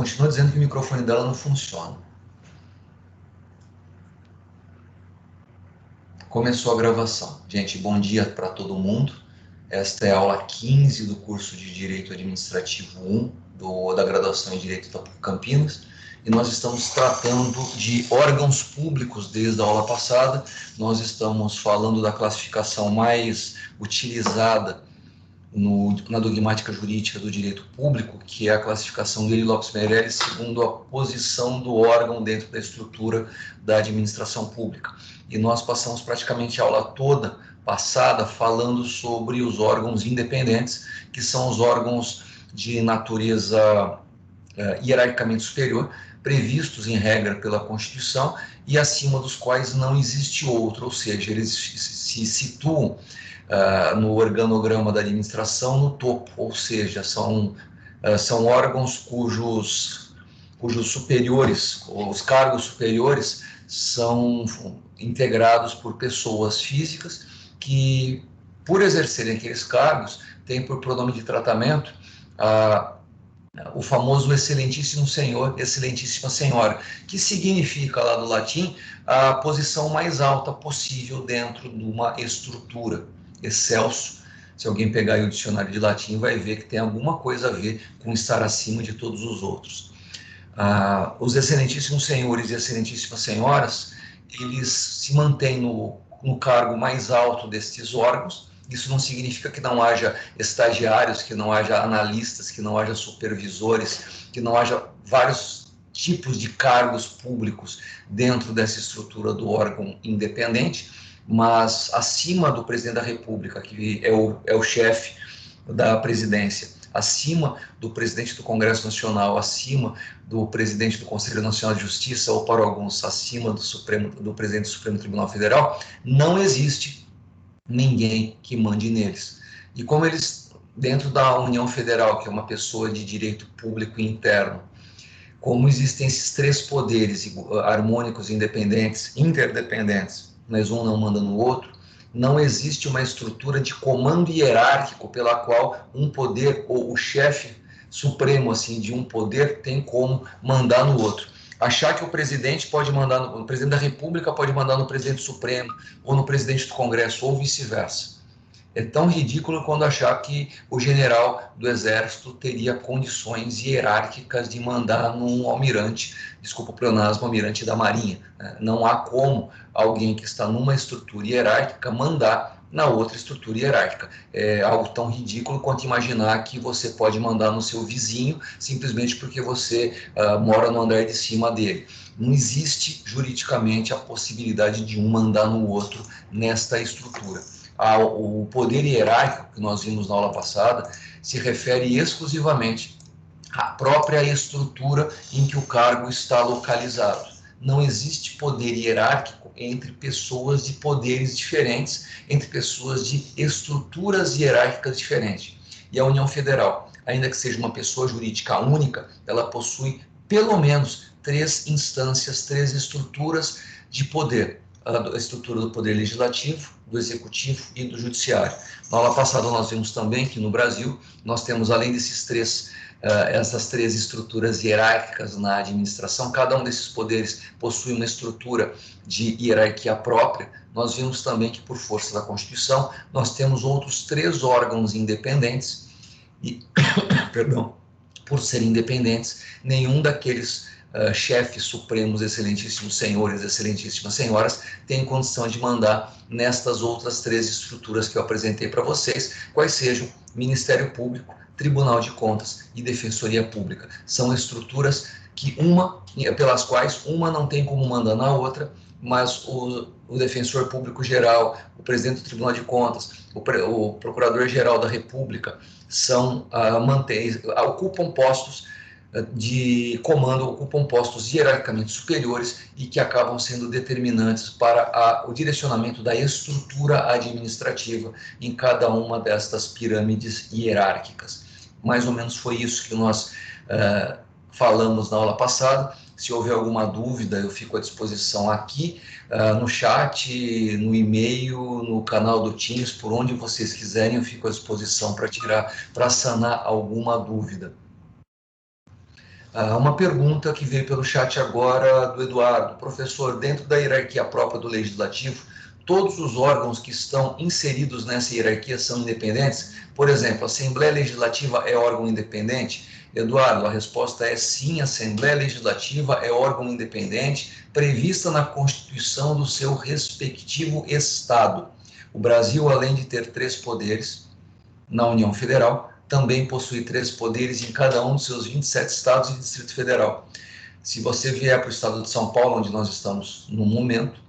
continua dizendo que o microfone dela não funciona. Começou a gravação. Gente, bom dia para todo mundo. Esta é a aula 15 do curso de Direito Administrativo 1 da graduação em Direito da PUC Campinas. E nós estamos tratando de órgãos públicos desde a aula passada. Nós estamos falando da classificação mais utilizada na dogmática jurídica do direito público, que é a classificação do Eli Lopes Meirelles segundo a posição do órgão dentro da estrutura da administração pública. E nós passamos praticamente a aula toda passada falando sobre os órgãos independentes, que são os órgãos de natureza hierarquicamente superior, previstos em regra pela Constituição e acima dos quais não existe outro, ou seja, eles se situam no organograma da administração no topo, ou seja, são órgãos cujos superiores, os cargos superiores são integrados por pessoas físicas que, por exercerem aqueles cargos, têm por pronome de tratamento o famoso excelentíssimo senhor, excelentíssima senhora, que significa lá do latim a posição mais alta possível dentro de uma estrutura. Excelso, se alguém pegar aí o dicionário de latim, vai ver que tem alguma coisa a ver com estar acima de todos os outros. Os excelentíssimos senhores e excelentíssimas senhoras, eles se mantêm no cargo mais alto destes órgãos. Isso não significa que não haja estagiários, que não haja analistas, que não haja supervisores, que não haja vários tipos de cargos públicos dentro dessa estrutura do órgão independente, mas acima do presidente da República, que é o chefe da presidência, acima do presidente do Congresso Nacional, acima do presidente do Conselho Nacional de Justiça, ou para alguns, acima do presidente do Supremo Tribunal Federal, não existe ninguém que mande neles. E como eles, dentro da União Federal, que é uma pessoa de direito público interno, como existem esses três poderes harmônicos, independentes, interdependentes, mas um não manda no outro, não existe uma estrutura de comando hierárquico pela qual um poder, ou o chefe supremo assim, de um poder tem como mandar no outro. Achar que o presidente pode mandar, o presidente da República pode mandar no presidente supremo, ou no presidente do Congresso, ou vice-versa. É tão ridículo quando achar que o general do Exército teria condições hierárquicas de mandar num almirante, desculpa o pleonasmo, almirante da Marinha. Não há como alguém que está numa estrutura hierárquica mandar na outra estrutura hierárquica. É algo tão ridículo quanto imaginar que você pode mandar no seu vizinho simplesmente porque você mora no andar de cima dele. Não existe juridicamente a possibilidade de um mandar no outro nesta estrutura. O poder hierárquico que nós vimos na aula passada se refere exclusivamente à própria estrutura em que o cargo está localizado. Não existe poder hierárquico entre pessoas de poderes diferentes, entre pessoas de estruturas hierárquicas diferentes. E a União Federal, ainda que seja uma pessoa jurídica única, ela possui pelo menos três instâncias, três estruturas de poder. A estrutura do poder legislativo, do executivo e do judiciário. Na aula passada nós vimos também que no Brasil nós temos, além essas três estruturas hierárquicas na administração, cada um desses poderes possui uma estrutura de hierarquia própria. Nós vimos também que, por força da Constituição, nós temos outros três órgãos independentes e, perdão, por serem independentes, nenhum daqueles chefes supremos, excelentíssimos senhores, excelentíssimas senhoras, tem condição de mandar nestas outras três estruturas que eu apresentei para vocês, quais sejam Ministério Público, Tribunal de Contas e Defensoria Pública. São estruturas pelas quais uma não tem como mandar na outra, mas o defensor público geral, o presidente do Tribunal de Contas, o procurador-geral da República ocupam postos de comando, ocupam postos hierarquicamente superiores e que acabam sendo determinantes para o direcionamento da estrutura administrativa em cada uma destas pirâmides hierárquicas. Mais ou menos foi isso que nós falamos na aula passada. Se houver alguma dúvida, eu fico à disposição aqui, no chat, no e-mail, no canal do Teams, por onde vocês quiserem, eu fico à disposição para sanar alguma dúvida. Uma pergunta que veio pelo chat agora do Eduardo. Professor, dentro da hierarquia própria do Legislativo, todos os órgãos que estão inseridos nessa hierarquia são independentes? Por exemplo, a Assembleia Legislativa é órgão independente? Eduardo, a resposta é sim, a Assembleia Legislativa é órgão independente, prevista na Constituição do seu respectivo Estado. O Brasil, além de ter 3 poderes na União Federal, também possui 3 poderes em cada um dos seus 27 estados e Distrito Federal. Se você vier para o estado de São Paulo, onde nós estamos no momento,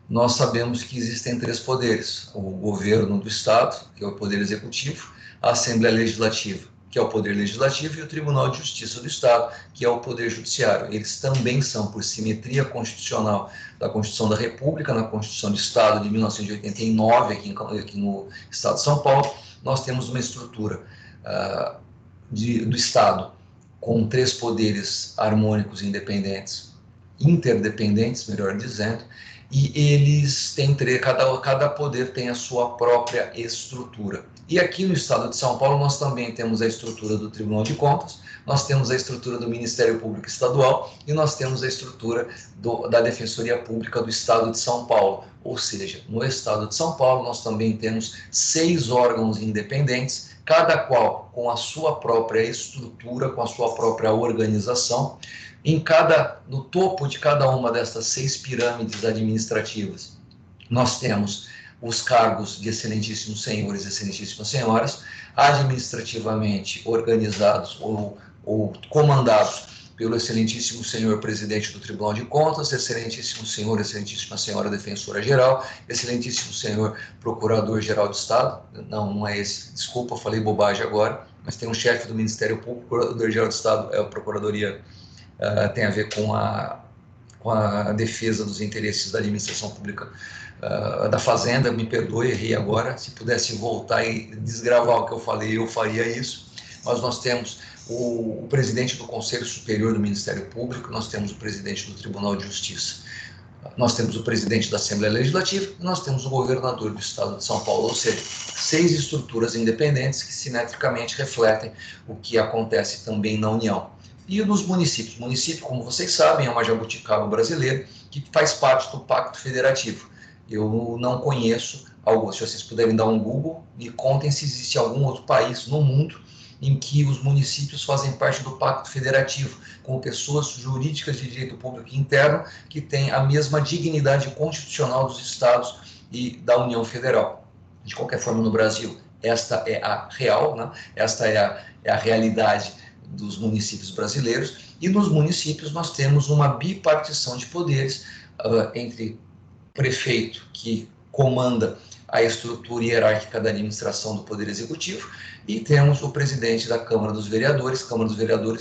nós sabemos que existem 3 poderes: o governo do estado, que é o poder executivo, a Assembleia Legislativa, que é o poder legislativo, e o Tribunal de Justiça do Estado, que é o poder judiciário. Eles também são, por simetria constitucional da Constituição da República, na Constituição do Estado de 1989, aqui no estado de São Paulo, nós temos uma estrutura do Estado com 3 poderes harmônicos independentes, interdependentes, melhor dizendo, e eles têm cada poder tem a sua própria estrutura. E aqui no estado de São Paulo nós também temos a estrutura do Tribunal de Contas, nós temos a estrutura do Ministério Público Estadual e nós temos a estrutura da Defensoria Pública do Estado de São Paulo. Ou seja, no estado de São Paulo nós também temos 6 órgãos independentes, cada qual com a sua própria estrutura, com a sua própria organização. No topo de cada uma dessas 6 pirâmides administrativas, nós temos os cargos de excelentíssimos senhores e excelentíssimas senhoras, administrativamente organizados ou comandados pelo excelentíssimo senhor presidente do Tribunal de Contas, excelentíssimo senhor, excelentíssima senhora defensora-geral, excelentíssimo senhor procurador-geral do Estado. Não é esse, desculpa, eu falei bobagem agora, mas tem um chefe do Ministério Público, procurador-geral do Estado, é a Procuradoria, tem a ver com a defesa dos interesses da administração pública, da Fazenda. Me perdoe, errei agora, se pudesse voltar e desgravar o que eu falei, eu faria isso. Mas nós temos o presidente do Conselho Superior do Ministério Público, nós temos o presidente do Tribunal de Justiça, nós temos o presidente da Assembleia Legislativa e nós temos o governador do estado de São Paulo, ou seja, 6 estruturas independentes que simetricamente refletem o que acontece também na União. E nos municípios. O município, como vocês sabem, é uma jabuticaba brasileira que faz parte do Pacto Federativo. Eu não conheço algo, se vocês puderem dar um Google, me contem se existe algum outro país no mundo em que os municípios fazem parte do Pacto Federativo, com pessoas jurídicas de direito público interno que têm a mesma dignidade constitucional dos estados e da União Federal. De qualquer forma, no Brasil, esta é a real, né? Esta é a realidade dos municípios brasileiros, e nos municípios nós temos uma bipartição de poderes entre prefeito, que comanda a estrutura hierárquica da administração do Poder Executivo, e temos o presidente da Câmara dos Vereadores,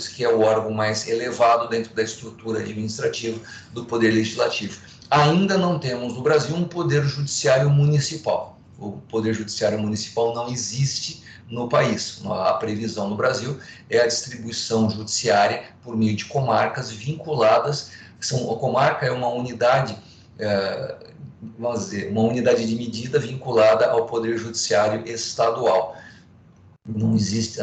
que é o órgão mais elevado dentro da estrutura administrativa do Poder Legislativo. Ainda não temos no Brasil um Poder Judiciário Municipal. O Poder Judiciário Municipal não existe no país. A previsão no Brasil é a distribuição judiciária por meio de comarcas vinculadas. A comarca é uma unidade, vamos dizer, uma unidade de medida vinculada ao Poder Judiciário Estadual. Não existe,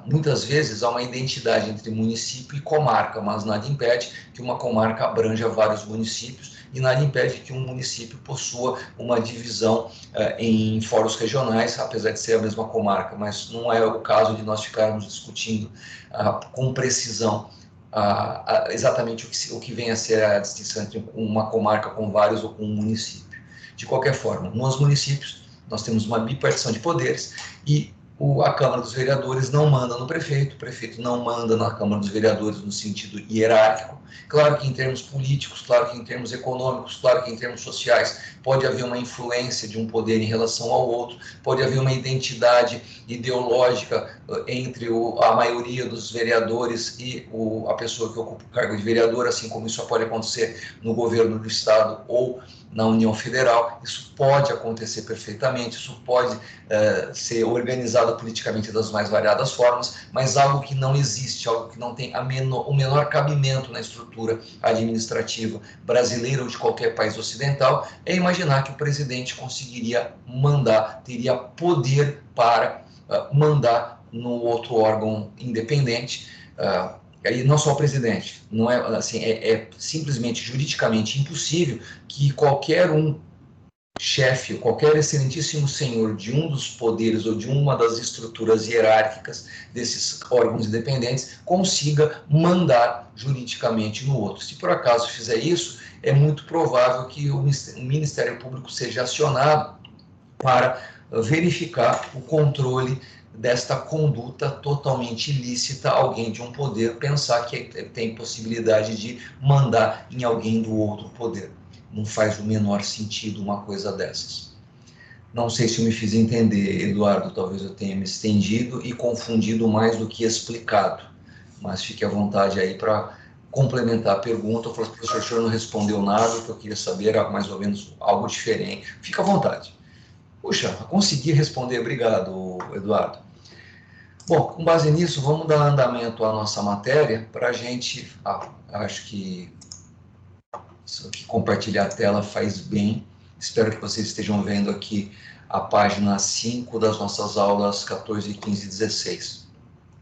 muitas vezes há uma identidade entre município e comarca, mas nada impede que uma comarca abranja vários municípios e nada impede que um município possua uma divisão em fóruns regionais, apesar de ser a mesma comarca, mas não é o caso de nós ficarmos discutindo com precisão exatamente o que vem a ser a distinção entre uma comarca com vários ou com um município. De qualquer forma, nos municípios nós temos uma bipartição de poderes e a Câmara dos Vereadores não manda no prefeito, o prefeito não manda na Câmara dos Vereadores no sentido hierárquico. Claro que em termos políticos, claro que em termos econômicos, claro que em termos sociais, pode haver uma influência de um poder em relação ao outro, pode haver uma identidade ideológica entre a maioria dos vereadores e a pessoa que ocupa o cargo de vereador, assim como isso pode acontecer no governo do Estado ou na União Federal. Isso pode acontecer perfeitamente, isso pode ser organizado politicamente das mais variadas formas, mas algo que não existe, algo que não tem o menor cabimento na estrutura administrativa brasileira ou de qualquer país ocidental, é imaginar que o presidente conseguiria mandar, teria poder para mandar no outro órgão independente, aí não só o presidente, não é assim, é simplesmente juridicamente impossível que qualquer chefe, qualquer excelentíssimo senhor de um dos poderes ou de uma das estruturas hierárquicas desses órgãos independentes consiga mandar juridicamente no outro. Se por acaso fizer isso, é muito provável que o Ministério Público seja acionado para verificar o controle desta conduta totalmente ilícita, alguém de um poder pensar que tem possibilidade de mandar em alguém do outro poder. Não faz o menor sentido uma coisa dessas. Não sei se eu me fiz entender, Eduardo, talvez eu tenha me estendido e confundido mais do que explicado, mas fique à vontade aí para complementar a pergunta. Eu falei, professor, o senhor não respondeu nada, o que eu queria saber era mais ou menos algo diferente. Fique à vontade. Puxa, consegui responder, obrigado, Eduardo. Bom, com base nisso, vamos dar andamento à nossa matéria para a gente, acho que compartilhar a tela faz bem. Espero que vocês estejam vendo aqui a página 5 das nossas aulas 14, 15 e 16.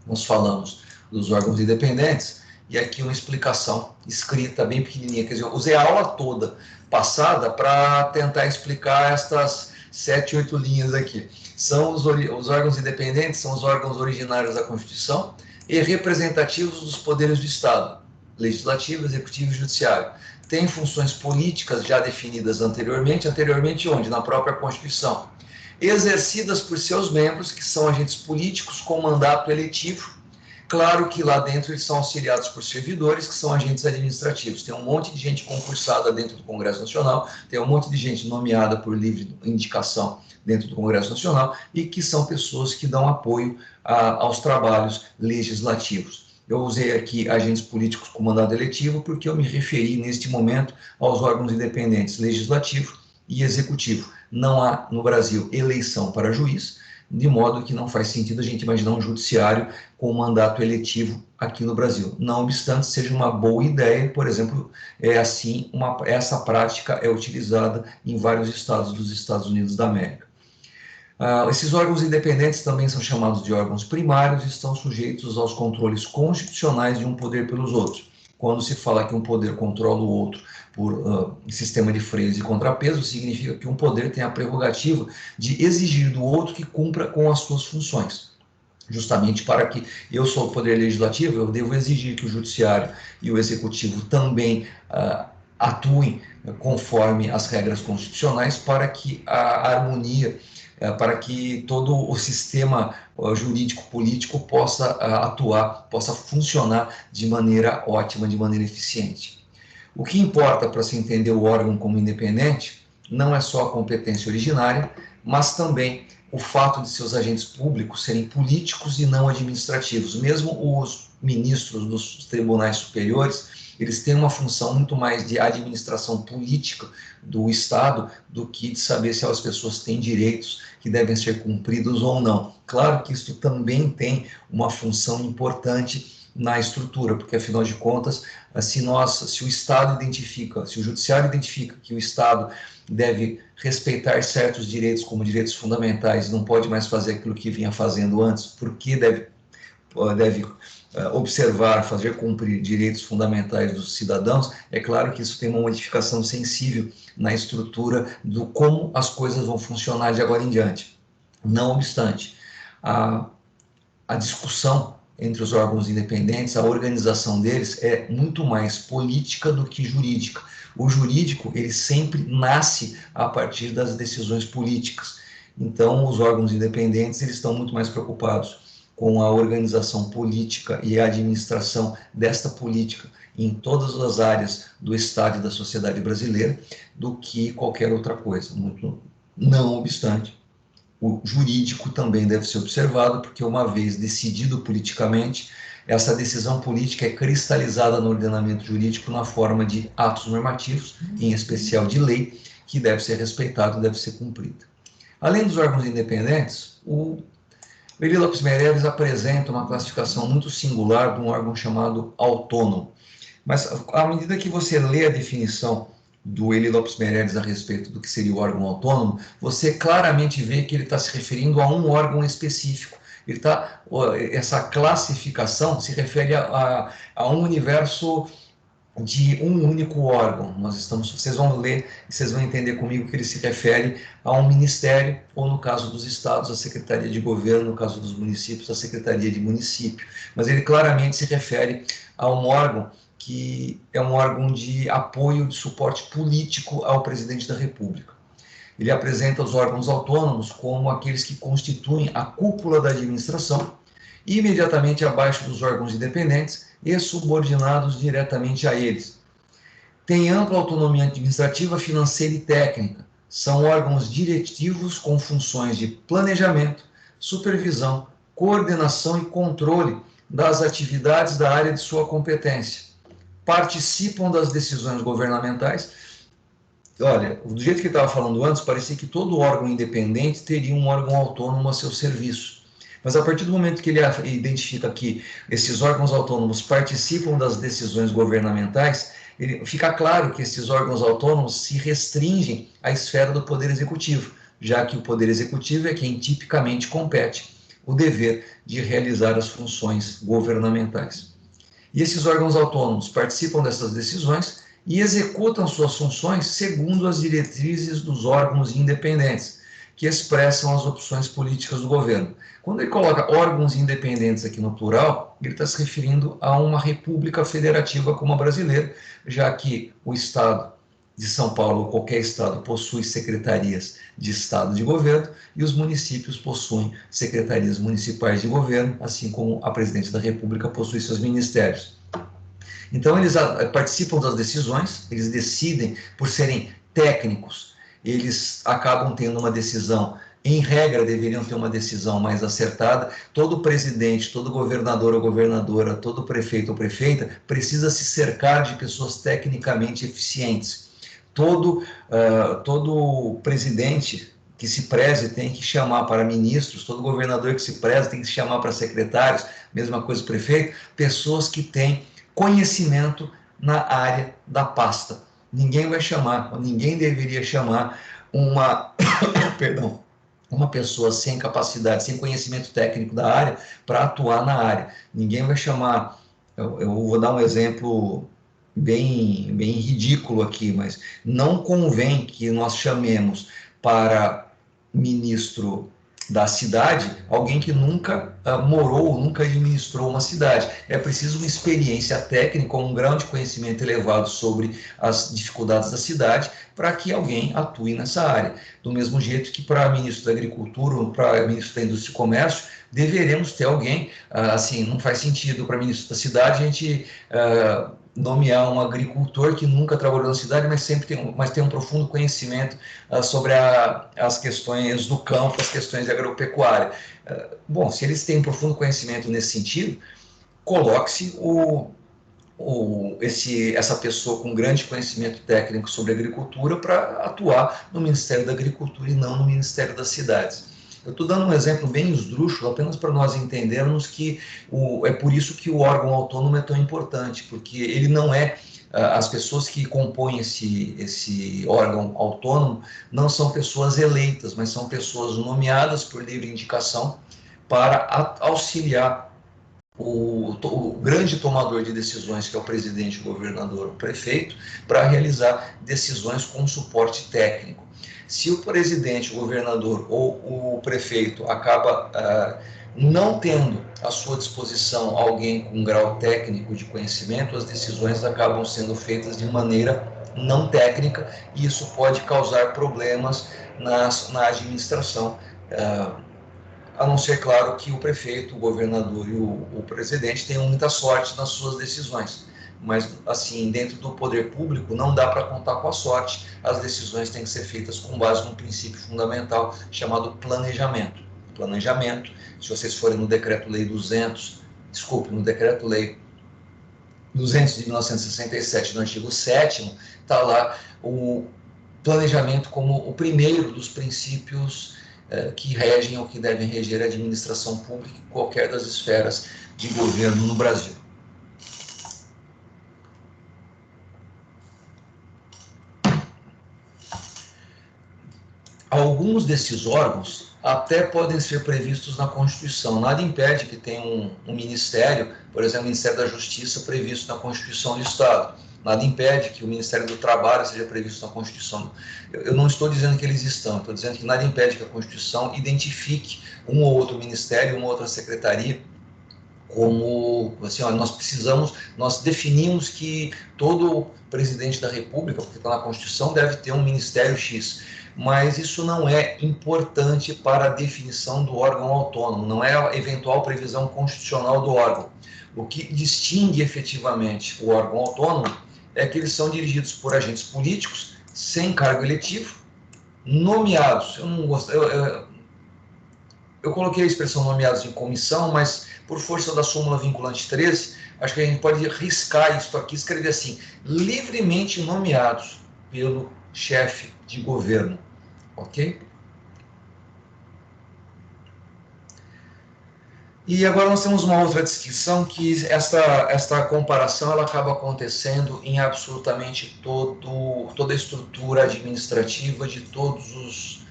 Nós falamos dos órgãos independentes e aqui uma explicação escrita bem pequenininha. Quer dizer, eu usei a aula toda passada para tentar explicar estas 7, 8 linhas aqui. São os órgãos independentes, são os órgãos originários da Constituição e representativos dos poderes do Estado, legislativo, executivo e judiciário. Tem funções políticas já definidas anteriormente onde? Na própria Constituição. Exercidas por seus membros, que são agentes políticos com mandato eletivo. Claro que lá dentro eles são auxiliados por servidores, que são agentes administrativos. Tem um monte de gente concursada dentro do Congresso Nacional, tem um monte de gente nomeada por livre indicação dentro do Congresso Nacional e que são pessoas que dão apoio aos trabalhos legislativos. Eu usei aqui agentes políticos com mandato eletivo porque eu me referi, neste momento, aos órgãos independentes legislativo e executivo. Não há, no Brasil, eleição para juiz, de modo que não faz sentido a gente imaginar um judiciário com mandato eletivo aqui no Brasil. Não obstante, seja uma boa ideia, por exemplo, essa prática é utilizada em vários estados dos Estados Unidos da América. Esses órgãos independentes também são chamados de órgãos primários e estão sujeitos aos controles constitucionais de um poder pelos outros. Quando se fala que um poder controla o outro por sistema de freios e contrapeso, significa que um poder tem a prerrogativa de exigir do outro que cumpra com as suas funções. Justamente para que eu sou o poder legislativo, eu devo exigir que o judiciário e o executivo também atuem conforme as regras constitucionais para que a harmonia, para que todo o sistema jurídico-político possa atuar, possa funcionar de maneira ótima, de maneira eficiente. O que importa para se entender o órgão como independente não é só a competência originária, mas também o fato de seus agentes públicos serem políticos e não administrativos. Mesmo os ministros dos tribunais superiores, eles têm uma função muito mais de administração política do Estado do que de saber se as pessoas têm direitos que devem ser cumpridos ou não. Claro que isso também tem uma função importante na estrutura, porque afinal de contas, se o Estado identifica, se o Judiciário identifica que o Estado deve respeitar certos direitos como direitos fundamentais, não pode mais fazer aquilo que vinha fazendo antes, porque deve observar, fazer cumprir direitos fundamentais dos cidadãos, é claro que isso tem uma modificação sensível na estrutura do como as coisas vão funcionar de agora em diante. Não obstante, a discussão entre os órgãos independentes, a organização deles é muito mais política do que jurídica. O jurídico, ele sempre nasce a partir das decisões políticas. Então, os órgãos independentes, eles estão muito mais preocupados com a organização política e a administração desta política em todas as áreas do Estado e da sociedade brasileira do que qualquer outra coisa. Não obstante, o jurídico também deve ser observado, porque uma vez decidido politicamente, essa decisão política é cristalizada no ordenamento jurídico na forma de atos normativos, em especial de lei, que deve ser respeitado e deve ser cumprida. Além dos órgãos independentes, o Eli Lopes Meirelles apresenta uma classificação muito singular de um órgão chamado autônomo. Mas, à medida que você lê a definição do Eli Lopes Meirelles a respeito do que seria o órgão autônomo, você claramente vê que ele está se referindo a um órgão específico. Essa classificação se refere a um universo de um único órgão. Vocês vão ler e vocês vão entender comigo que ele se refere a um ministério, ou no caso dos estados, a Secretaria de Governo, no caso dos municípios, a Secretaria de Município. Mas ele claramente se refere a um órgão que é um órgão de apoio, de suporte político ao presidente da República. Ele apresenta os órgãos autônomos como aqueles que constituem a cúpula da administração, imediatamente abaixo dos órgãos independentes e subordinados diretamente a eles. Tem ampla autonomia administrativa, financeira e técnica. São órgãos diretivos com funções de planejamento, supervisão, coordenação e controle das atividades da área de sua competência. Participam das decisões governamentais. Olha, do jeito que eu estava falando antes, parecia que todo órgão independente teria um órgão autônomo a seu serviço. Mas a partir do momento que ele identifica que esses órgãos autônomos participam das decisões governamentais, fica claro que esses órgãos autônomos se restringem à esfera do Poder Executivo, já que o Poder Executivo é quem tipicamente compete o dever de realizar as funções governamentais. E esses órgãos autônomos participam dessas decisões e executam suas funções segundo as diretrizes dos órgãos independentes, que expressam as opções políticas do governo. Quando ele coloca órgãos independentes aqui no plural, ele está se referindo a uma república federativa como a brasileira, já que o Estado de São Paulo, ou qualquer estado, possui secretarias de Estado de governo e os municípios possuem secretarias municipais de governo, assim como a presidência da República possui seus ministérios. Então, eles participam das decisões, eles decidem por serem técnicos, eles acabam tendo uma decisão, em regra, deveriam ter uma decisão mais acertada. Todo presidente, todo governador ou governadora, todo prefeito ou prefeita precisa se cercar de pessoas tecnicamente eficientes. Todo presidente que se preze tem que chamar para ministros, todo governador que se preze tem que chamar para secretários, mesma coisa prefeito, pessoas que têm conhecimento na área da pasta. Ninguém vai chamar, ninguém deveria chamar uma pessoa sem capacidade, sem conhecimento técnico da área para atuar na área. Ninguém vai chamar, eu vou dar um exemplo bem ridículo aqui, mas não convém que nós chamemos para ministro da cidade alguém que nunca morou, nunca administrou uma cidade. É preciso uma experiência técnica, um grau de conhecimento elevado sobre as dificuldades da cidade para que alguém atue nessa área. Do mesmo jeito que para ministro da Agricultura ou para ministro da Indústria e Comércio, deveremos ter alguém, assim, não faz sentido para ministro da cidade a gente nomear um agricultor que nunca trabalhou na cidade, mas tem um profundo conhecimento sobre as questões do campo, as questões de agropecuária. Bom, se eles têm um profundo conhecimento nesse sentido, coloque-se essa pessoa com grande conhecimento técnico sobre agricultura para atuar no Ministério da Agricultura e não no Ministério das Cidades. Eu estou dando um exemplo bem esdrúxulo, apenas para nós entendermos que é por isso que o órgão autônomo é tão importante, porque ele não é, as pessoas que compõem esse órgão autônomo não são pessoas eleitas, mas são pessoas nomeadas por livre indicação para auxiliar o grande tomador de decisões, que é o presidente, o governador, o prefeito, para realizar decisões com suporte técnico. Se o presidente, o governador ou o prefeito acaba não tendo à sua disposição alguém com um grau técnico de conhecimento, as decisões acabam sendo feitas de maneira não técnica e isso pode causar problemas na administração, a não ser, claro, que o prefeito, o governador e o presidente tenham muita sorte nas suas decisões. Mas, assim, dentro do poder público, não dá para contar com a sorte. As decisões têm que ser feitas com base num princípio fundamental chamado planejamento. Planejamento, se vocês forem no Decreto-Lei 200 de 1967, no artigo 7º, está lá o planejamento como o primeiro dos princípios que regem ou que devem reger a administração pública em qualquer das esferas de governo no Brasil. alguns desses órgãos até podem ser previstos na Constituição. Nada impede que tenha um ministério, por exemplo, o Ministério da Justiça, previsto na Constituição do Estado. Nada impede que o Ministério do Trabalho seja previsto na Constituição. Eu não estou dizendo que eles estão, estou dizendo que nada impede que a Constituição identifique um ou outro ministério, uma ou outra secretaria, como, assim, ó, nós definimos que todo presidente da República, porque está na Constituição, deve ter um Ministério X, mas isso não é importante para a definição do órgão autônomo, não é a eventual previsão constitucional do órgão. O que distingue efetivamente o órgão autônomo é que eles são dirigidos por agentes políticos, sem cargo eletivo, nomeados. Eu não gosto, eu coloquei a expressão nomeados em comissão, mas por força da súmula vinculante 13, acho que a gente pode riscar isso aqui, escrever assim: livremente nomeados pelo chefe de governo, ok? E agora nós temos uma outra descrição que esta comparação ela acaba acontecendo em absolutamente toda a estrutura administrativa de todos os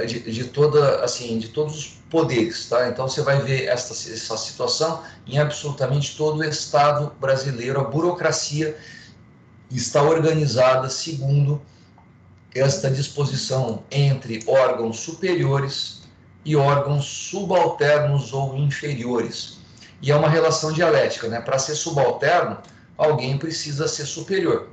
de todos os poderes, tá? Então você vai ver essa situação em absolutamente todo o Estado brasileiro. A burocracia está organizada segundo esta disposição entre órgãos superiores e órgãos subalternos ou inferiores. E é uma relação dialética, né? Para ser subalterno, alguém precisa ser superior.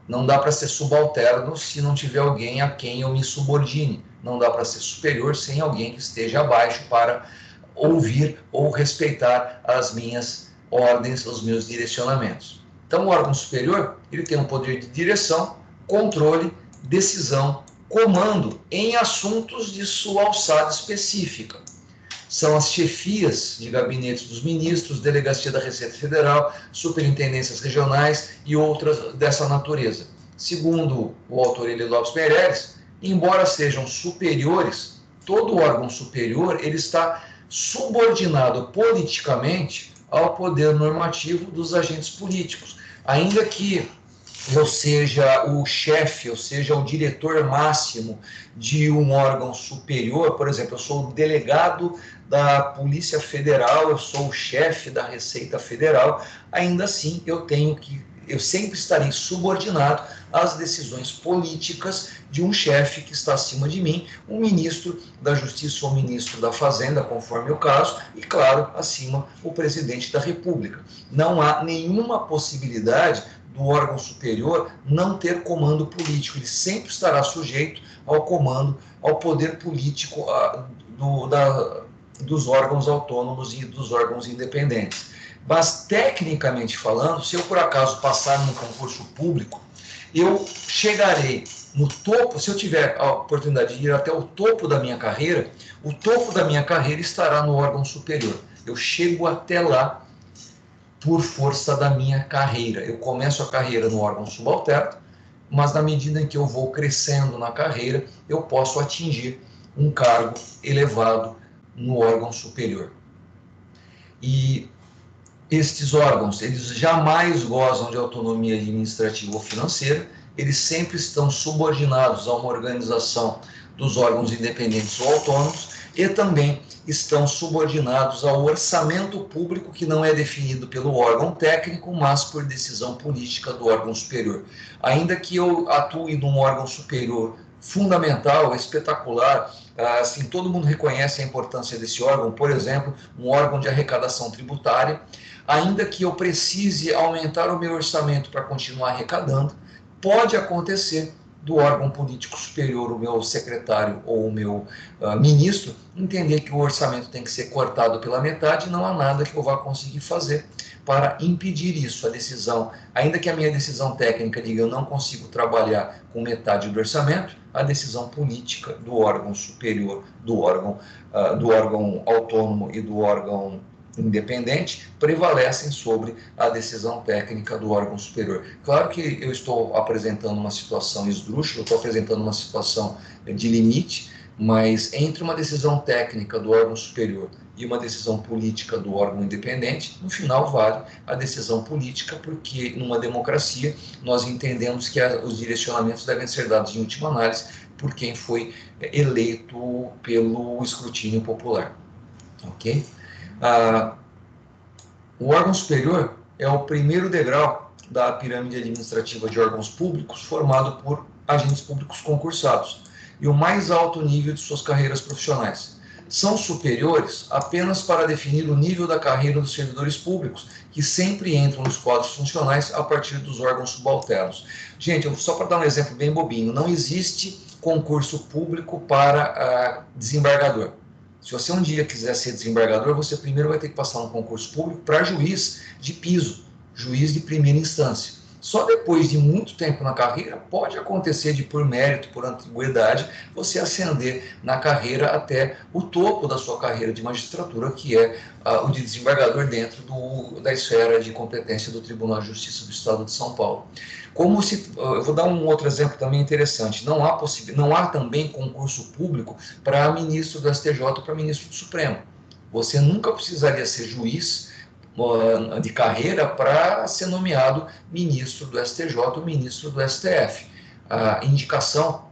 Não dá para ser subalterno se não tiver alguém a quem eu me subordine. Não dá para ser superior sem alguém que esteja abaixo para ouvir ou respeitar as minhas ordens, os meus direcionamentos. Então, o órgão superior, ele tem um poder de direção, controle, decisão, comando em assuntos de sua alçada específica. São as chefias de gabinetes dos ministros, delegacia da Receita Federal, superintendências regionais e outras dessa natureza. Segundo o autor Eli Lopes Meirelles, embora sejam superiores, todo órgão superior ele está subordinado politicamente ao poder normativo dos agentes políticos, ainda que eu seja o chefe, ou seja, o diretor máximo de um órgão superior. Por exemplo, eu sou o delegado da Polícia Federal, eu sou o chefe da Receita Federal, ainda assim eu sempre estarei subordinado às decisões políticas de um chefe que está acima de mim, um ministro da Justiça ou ministro da Fazenda, conforme o caso, e, claro, acima o presidente da República. Não há nenhuma possibilidade do órgão superior não ter comando político, ele sempre estará sujeito ao comando, ao poder político dos órgãos autônomos e dos órgãos independentes. Mas, tecnicamente falando, se eu por acaso passar num concurso público, eu chegarei no topo, se eu tiver a oportunidade de ir até o topo da minha carreira, o topo da minha carreira estará no órgão superior. Eu chego até lá por força da minha carreira. Eu começo a carreira no órgão subalterno, mas na medida em que eu vou crescendo na carreira, eu posso atingir um cargo elevado no órgão superior. E estes órgãos, eles jamais gozam de autonomia administrativa ou financeira, eles sempre estão subordinados a uma organização dos órgãos independentes ou autônomos e também estão subordinados ao orçamento público, que não é definido pelo órgão técnico, mas por decisão política do órgão superior. Ainda que eu atue num órgão superior fundamental, espetacular, assim, todo mundo reconhece a importância desse órgão, por exemplo, um órgão de arrecadação tributária, ainda que eu precise aumentar o meu orçamento para continuar arrecadando, pode acontecer do órgão político superior, o meu secretário ou o meu ministro, entender que o orçamento tem que ser cortado pela metade, não há nada que eu vá conseguir fazer para impedir isso. A decisão, ainda que a minha decisão técnica diga eu não consigo trabalhar com metade do orçamento, a decisão política do órgão superior, do órgão autônomo e do órgão independente prevalecem sobre a decisão técnica do órgão superior. Claro que eu estou apresentando uma situação esdrúxula, eu estou apresentando uma situação de limite, mas entre uma decisão técnica do órgão superior e uma decisão política do órgão independente, no final vale a decisão política, porque numa democracia nós entendemos que os direcionamentos devem ser dados em última análise por quem foi eleito pelo escrutínio popular. Ok? O órgão superior é o primeiro degrau da pirâmide administrativa de órgãos públicos, formado por agentes públicos concursados, e o mais alto nível de suas carreiras profissionais. São superiores apenas para definir o nível da carreira dos servidores públicos, que sempre entram nos quadros funcionais a partir dos órgãos subalternos. Gente, só para dar um exemplo bem bobinho, não existe concurso público para desembargador. Se você um dia quiser ser desembargador, você primeiro vai ter que passar um concurso público para juiz de piso, juiz de primeira instância. Só depois de muito tempo na carreira, pode acontecer de, por mérito, por antiguidade, você ascender na carreira até o topo da sua carreira de magistratura, que é o de desembargador dentro da esfera de competência do Tribunal de Justiça do Estado de São Paulo. Eu vou dar um outro exemplo também interessante, não há também concurso público para ministro do STJ ou para ministro do Supremo. Você nunca precisaria ser juiz de carreira para ser nomeado ministro do STJ ou ministro do STF. A indicação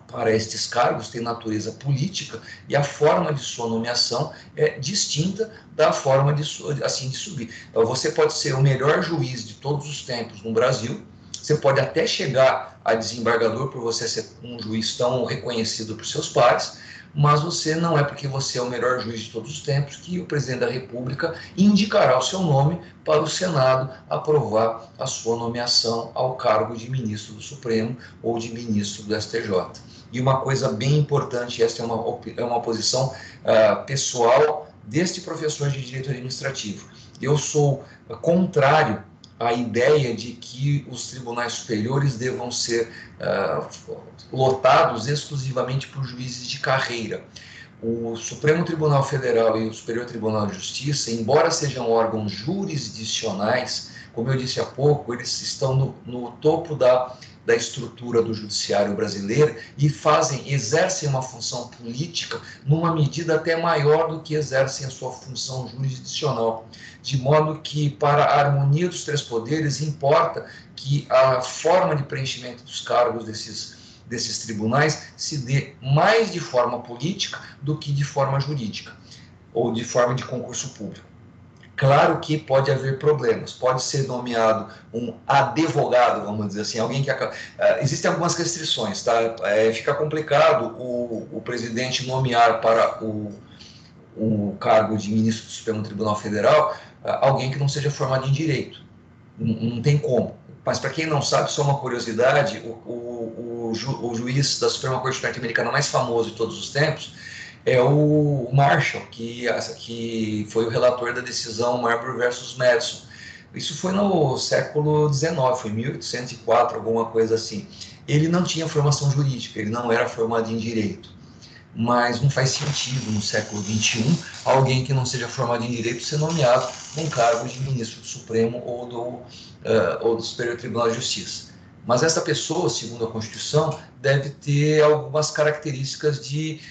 para estes cargos tem natureza política e a forma de sua nomeação é distinta da forma de subir. Então, você pode ser o melhor juiz de todos os tempos no Brasil, você pode até chegar a desembargador por você ser um juiz tão reconhecido por seus pares, mas você não é porque você é o melhor juiz de todos os tempos que o presidente da República indicará o seu nome para o Senado aprovar a sua nomeação ao cargo de ministro do Supremo ou de ministro do STJ. E uma coisa bem importante, esta é uma posição pessoal deste professor de Direito Administrativo. Eu sou contrário à ideia de que os tribunais superiores devam ser lotados exclusivamente por juízes de carreira. O Supremo Tribunal Federal e o Superior Tribunal de Justiça, embora sejam órgãos jurisdicionais, como eu disse há pouco, eles estão no topo da estrutura do judiciário brasileiro e exercem uma função política numa medida até maior do que exercem a sua função jurisdicional. De modo que, para a harmonia dos três poderes, importa que a forma de preenchimento dos cargos desses tribunais se dê mais de forma política do que de forma jurídica, ou de forma de concurso público. Claro que pode haver problemas, pode ser nomeado um advogado, vamos dizer assim, alguém que... existem algumas restrições, tá? Fica complicado o presidente nomear para o cargo de ministro do Supremo Tribunal Federal alguém que não seja formado em Direito. Não tem como. Mas, para quem não sabe, só uma curiosidade, o juiz da Suprema Corte Norte-Americana mais famoso de todos os tempos é o Marshall, que foi o relator da decisão Marbury versus Madison. Isso foi no século XIX, foi 1804, alguma coisa assim. Ele não tinha formação jurídica, ele não era formado em Direito. Mas não faz sentido, no século XXI, alguém que não seja formado em Direito ser nomeado num cargo de ministro do Supremo ou do Superior Tribunal de Justiça. Mas essa pessoa, segundo a Constituição, deve ter algumas características de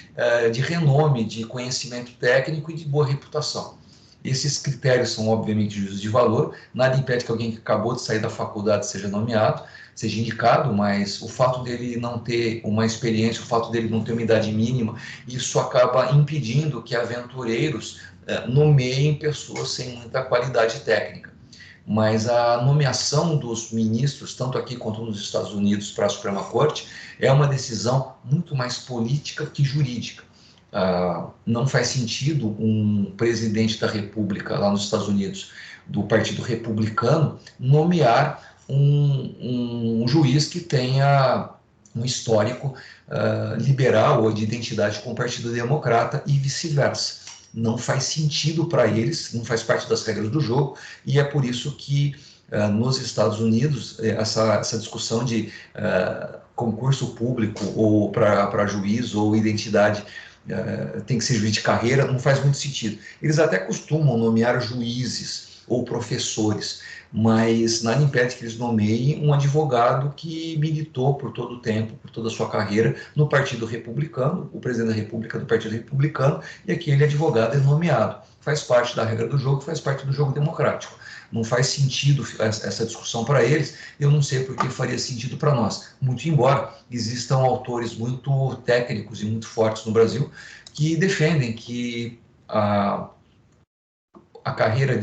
renome, de conhecimento técnico e de boa reputação. Esses critérios são, obviamente, juízos de valor. Nada impede que alguém que acabou de sair da faculdade seja nomeado, seja indicado, mas o fato dele não ter uma experiência, o fato dele não ter uma idade mínima, isso acaba impedindo que aventureiros nomeiem pessoas sem muita qualidade técnica. Mas a nomeação dos ministros, tanto aqui quanto nos Estados Unidos, para a Suprema Corte, é uma decisão muito mais política que jurídica. Não faz sentido um presidente da República, lá nos Estados Unidos, do Partido Republicano, nomear um juiz que tenha um histórico liberal ou de identidade com o Partido Democrata e vice-versa. Não faz sentido para eles, não faz parte das regras do jogo, e é por isso que nos Estados Unidos essa discussão de concurso público ou para juiz ou identidade tem que ser juiz de carreira não faz muito sentido. Eles até costumam nomear juízes ou professores, mas nada impede que eles nomeiem um advogado que militou por todo o tempo, por toda a sua carreira no Partido Republicano, o presidente da República do Partido Republicano, e aquele advogado é nomeado. faz parte da regra do jogo, faz parte do jogo democrático. Não faz sentido essa discussão para eles, eu não sei por que faria sentido para nós. Muito embora existam autores muito técnicos e muito fortes no Brasil que defendem que a carreira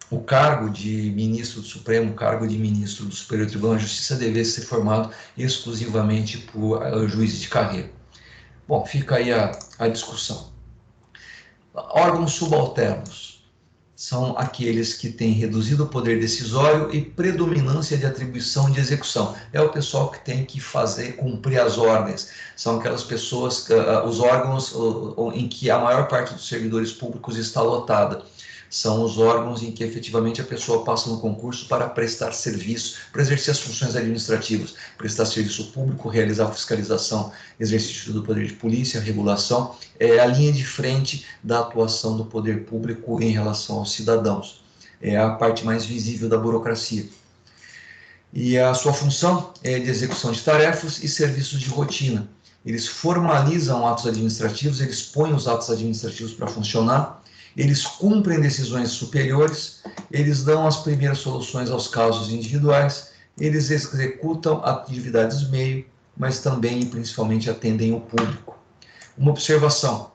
o cargo de ministro do Supremo, o cargo de ministro do Superior Tribunal de Justiça deve ser formado exclusivamente por juízes de carreira. Bom, fica aí a discussão. Órgãos subalternos são aqueles que têm reduzido o poder decisório e predominância de atribuição de execução. É o pessoal que tem que cumprir as ordens. São aquelas pessoas, os órgãos em que a maior parte dos servidores públicos está lotada. São os órgãos em que efetivamente a pessoa passa no concurso para prestar serviço, para exercer as funções administrativas, prestar serviço público, realizar fiscalização, exercício do poder de polícia, regulação, é a linha de frente da atuação do poder público em relação aos cidadãos. É a parte mais visível da burocracia. E a sua função é de execução de tarefas e serviços de rotina. Eles formalizam atos administrativos, eles põem os atos administrativos para funcionar, eles cumprem decisões superiores, eles dão as primeiras soluções aos casos individuais, eles executam atividades meio, mas também e principalmente atendem o público. Uma observação: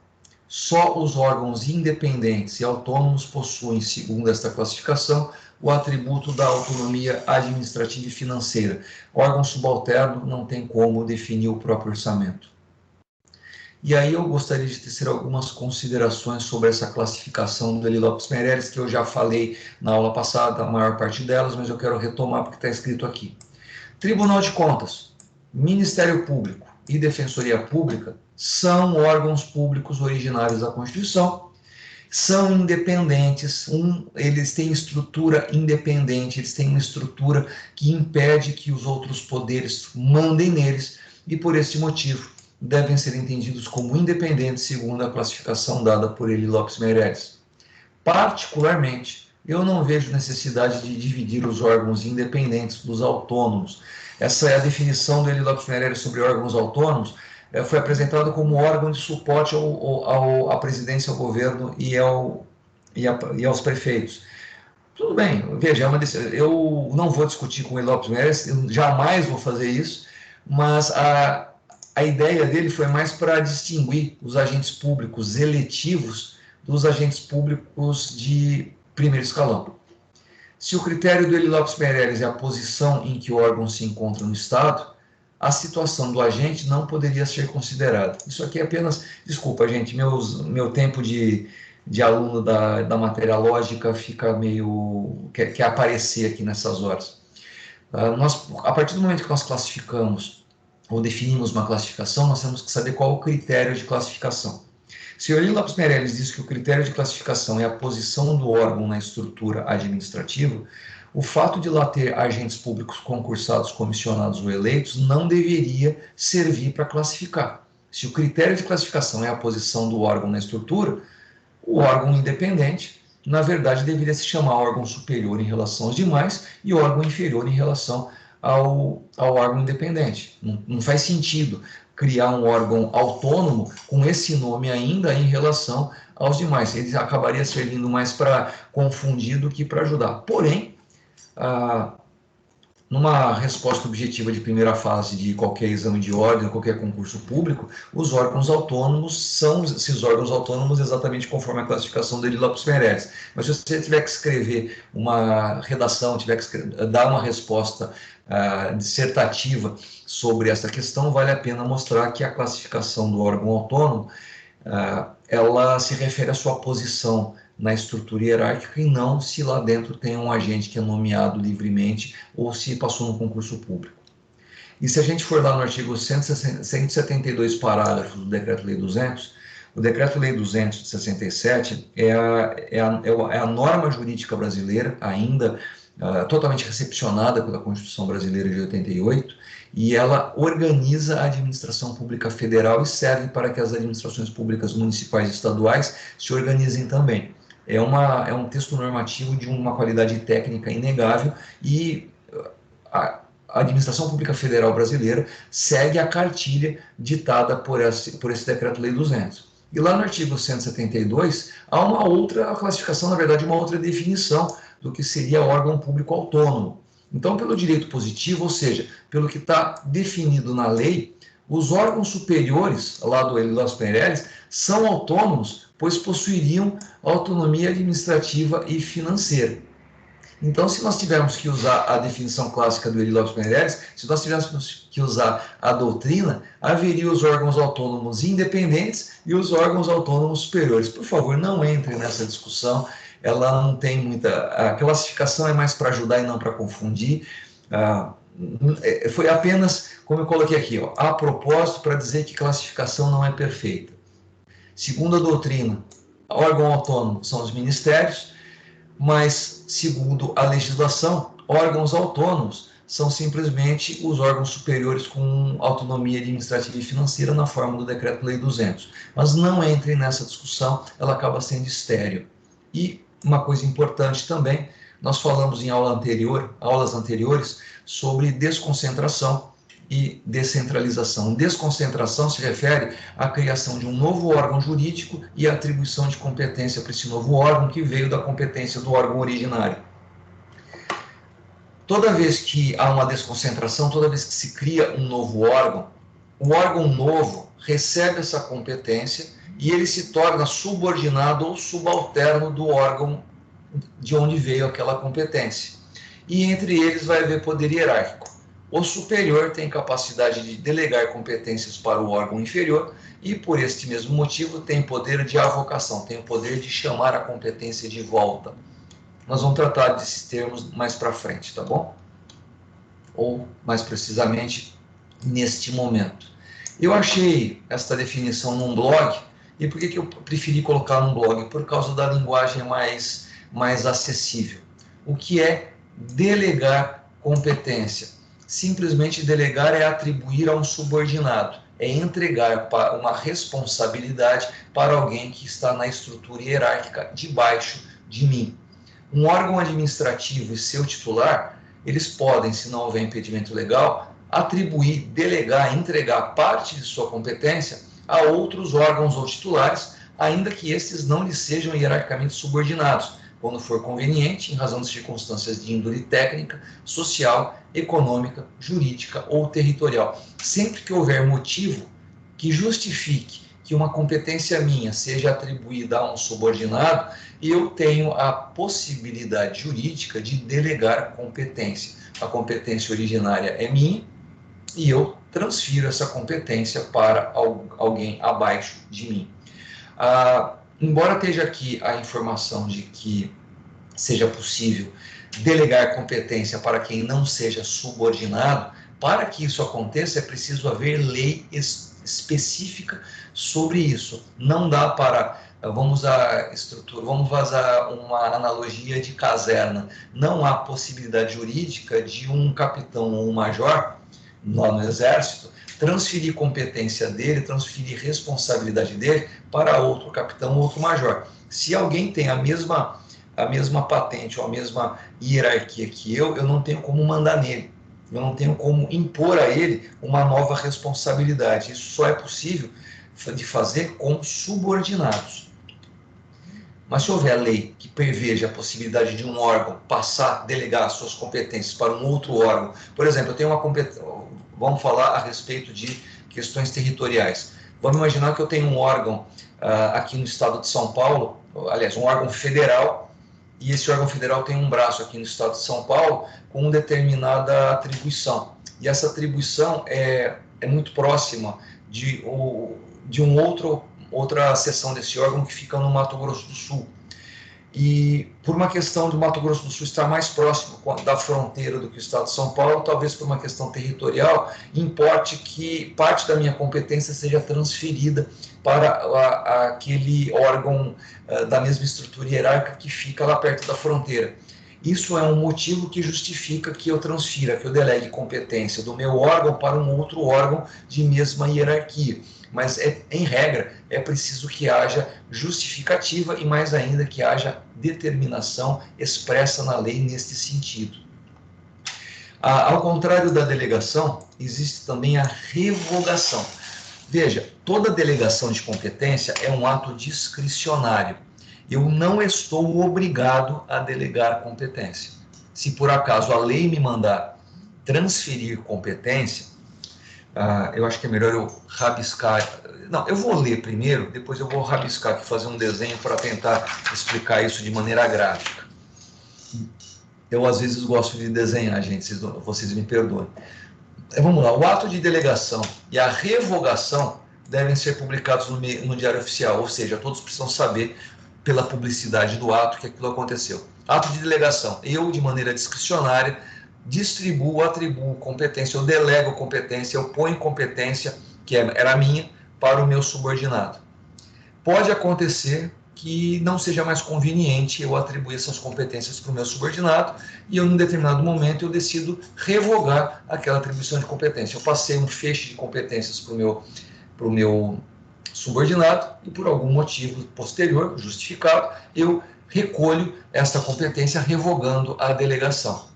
só os órgãos independentes e autônomos possuem, segundo esta classificação, o atributo da autonomia administrativa e financeira. O órgão subalterno não tem como definir o próprio orçamento. E aí eu gostaria de tecer algumas considerações sobre essa classificação do Eli Lopes Meireles, que eu já falei na aula passada, a maior parte delas, mas eu quero retomar porque está escrito aqui. Tribunal de Contas, Ministério Público e Defensoria Pública são órgãos públicos originários da Constituição, são independentes, eles têm estrutura independente, eles têm uma estrutura que impede que os outros poderes mandem neles, e por esse motivo devem ser entendidos como independentes, segundo a classificação dada por Eli Lopes Meireles. Particularmente, eu não vejo necessidade de dividir os órgãos independentes dos autônomos. Essa é a definição do Eli Lopes Meireles sobre órgãos autônomos, foi apresentado como órgão de suporte à presidência, ao governo e aos prefeitos. Tudo bem, veja, eu não vou discutir com o Eli Lopes Meireles, eu jamais vou fazer isso, mas a ideia dele foi mais para distinguir os agentes públicos eletivos dos agentes públicos de primeiro escalão. Se o critério do Eli Lopes Meireles é a posição em que o órgão se encontra no Estado, a situação do agente não poderia ser considerada. Isso aqui é apenas, desculpa, gente, meu tempo de aluno da matéria lógica fica meio... quer aparecer aqui nessas horas. A partir do momento que nós classificamos ou definimos uma classificação, nós temos que saber qual é o critério de classificação. Se o Eli Lopes Meireles diz que o critério de classificação é a posição do órgão na estrutura administrativa, o fato de lá ter agentes públicos concursados, comissionados ou eleitos não deveria servir para classificar. Se o critério de classificação é a posição do órgão na estrutura, o órgão independente, na verdade, deveria se chamar órgão superior em relação aos demais e órgão inferior em relação ao órgão independente. Não faz sentido criar um órgão autônomo com esse nome ainda em relação aos demais. Ele acabaria servindo mais para confundir do que para ajudar. Porém, numa resposta objetiva de primeira fase de qualquer exame de ordem, qualquer concurso público, os órgãos autônomos são esses órgãos autônomos exatamente conforme a classificação dele Lopes Meireles. Mas se você tiver que escrever uma redação, tiver que dar uma resposta dissertativa sobre essa questão, vale a pena mostrar que a classificação do órgão autônomo ela se refere à sua posição na estrutura hierárquica e não se lá dentro tem um agente que é nomeado livremente ou se passou no concurso público. E se a gente for lá no artigo 172, parágrafo do Decreto-Lei 200, o Decreto-Lei 200 de 67 é a norma jurídica brasileira, ainda totalmente recepcionada pela Constituição Brasileira de 88, e ela organiza a administração pública federal e serve para que as administrações públicas municipais e estaduais se organizem também. É um texto normativo de uma qualidade técnica inegável e a administração pública federal brasileira segue a cartilha ditada por esse Decreto-Lei 200. E lá no artigo 172, há uma outra classificação, na verdade, uma outra definição do que seria órgão público autônomo. Então, pelo direito positivo, ou seja, pelo que está definido na lei, os órgãos superiores, lá do Elilas Meirelles, são autônomos, pois possuiriam autonomia administrativa e financeira. Então, se nós tivermos que usar a definição clássica do Elilas Meirelles, se nós tivéssemos que usar a doutrina, haveria os órgãos autônomos independentes e os órgãos autônomos superiores. Por favor, não entre nessa discussão, ela não tem muita... A classificação é mais para ajudar e não para confundir. Foi apenas, como eu coloquei aqui, ó, a propósito para dizer que classificação não é perfeita. Segundo a doutrina, órgão autônomo são os ministérios, mas, segundo a legislação, órgãos autônomos são simplesmente os órgãos superiores com autonomia administrativa e financeira na forma do Decreto-Lei 200. Mas não entrem nessa discussão, ela acaba sendo estéril. E uma coisa importante também, nós falamos em aulas anteriores, sobre desconcentração e descentralização. Desconcentração se refere à criação de um novo órgão jurídico e à atribuição de competência para esse novo órgão que veio da competência do órgão originário. Toda vez que há uma desconcentração, toda vez que se cria um novo órgão, o órgão novo recebe essa competência e ele se torna subordinado ou subalterno do órgão de onde veio aquela competência. E entre eles vai haver poder hierárquico. O superior tem capacidade de delegar competências para o órgão inferior e, por este mesmo motivo, tem poder de avocação, tem o poder de chamar a competência de volta. Nós vamos tratar desses termos mais para frente, tá bom? Ou, mais precisamente, neste momento. Eu achei esta definição num blog, e por que eu preferi colocar num blog? Por causa da linguagem mais acessível. O que é delegar competência? Simplesmente delegar é atribuir a um subordinado, é entregar uma responsabilidade para alguém que está na estrutura hierárquica debaixo de mim. Um órgão administrativo e seu titular, eles podem, se não houver impedimento legal, atribuir, delegar, entregar parte de sua competência a outros órgãos ou titulares, ainda que estes não lhes sejam hierarquicamente subordinados, quando for conveniente, em razão de circunstâncias de índole técnica, social, econômica, jurídica ou territorial. Sempre que houver motivo que justifique que uma competência minha seja atribuída a um subordinado, eu tenho a possibilidade jurídica de delegar competência. A competência originária é minha e eu transfiro essa competência para alguém abaixo de mim. Embora esteja aqui a informação de que seja possível delegar competência para quem não seja subordinado, para que isso aconteça é preciso haver lei específica sobre isso. Não dá para, vamos usar uma analogia de caserna, não há possibilidade jurídica de um capitão ou um major lá no exército transferir competência dele, transferir responsabilidade dele para outro capitão ou outro major. Se alguém tem a mesma patente ou a mesma hierarquia que eu não tenho como mandar nele. Eu não tenho como impor a ele uma nova responsabilidade. Isso só é possível de fazer com subordinados. Mas se houver lei que preveja a possibilidade de um órgão delegar suas competências para um outro órgão, por exemplo, eu tenho uma competência, vamos falar a respeito de questões territoriais. Vamos imaginar que eu tenho um órgão aqui no estado de São Paulo, aliás, um órgão federal, e esse órgão federal tem um braço aqui no estado de São Paulo com determinada atribuição. E essa atribuição é muito próxima de outra seção desse órgão que fica no Mato Grosso do Sul. E por uma questão do Mato Grosso do Sul estar mais próximo da fronteira do que o estado de São Paulo, talvez por uma questão territorial, importe que parte da minha competência seja transferida para aquele órgão da mesma estrutura hierárquica que fica lá perto da fronteira. Isso é um motivo que justifica que eu transfira, que eu delegue competência do meu órgão para um outro órgão de mesma hierarquia. Mas, em regra, é preciso que haja justificativa e, mais ainda, que haja determinação expressa na lei neste sentido. Ao contrário da delegação, existe também a revogação. Veja, toda delegação de competência é um ato discricionário. Eu não estou obrigado a delegar competência. Se por acaso a lei me mandar transferir competência, eu acho que é melhor eu rabiscar. Não, eu vou ler primeiro, depois eu vou rabiscar aqui, fazer um desenho para tentar explicar isso de maneira gráfica. Eu, às vezes, gosto de desenhar, gente, vocês me perdoem. Vamos lá, o ato de delegação e a revogação devem ser publicados no Diário Oficial, ou seja, todos precisam saber, pela publicidade do ato, que aquilo aconteceu. Ato de delegação, eu, de maneira discricionária, distribuo, atribuo competência, eu delego competência, eu ponho competência, que era minha, para o meu subordinado. Pode acontecer que não seja mais conveniente eu atribuir essas competências para o meu subordinado e eu, em determinado momento, eu decido revogar aquela atribuição de competência. Eu passei um feixe de competências para o meu subordinado e, por algum motivo posterior, justificado, eu recolho essa competência revogando a delegação.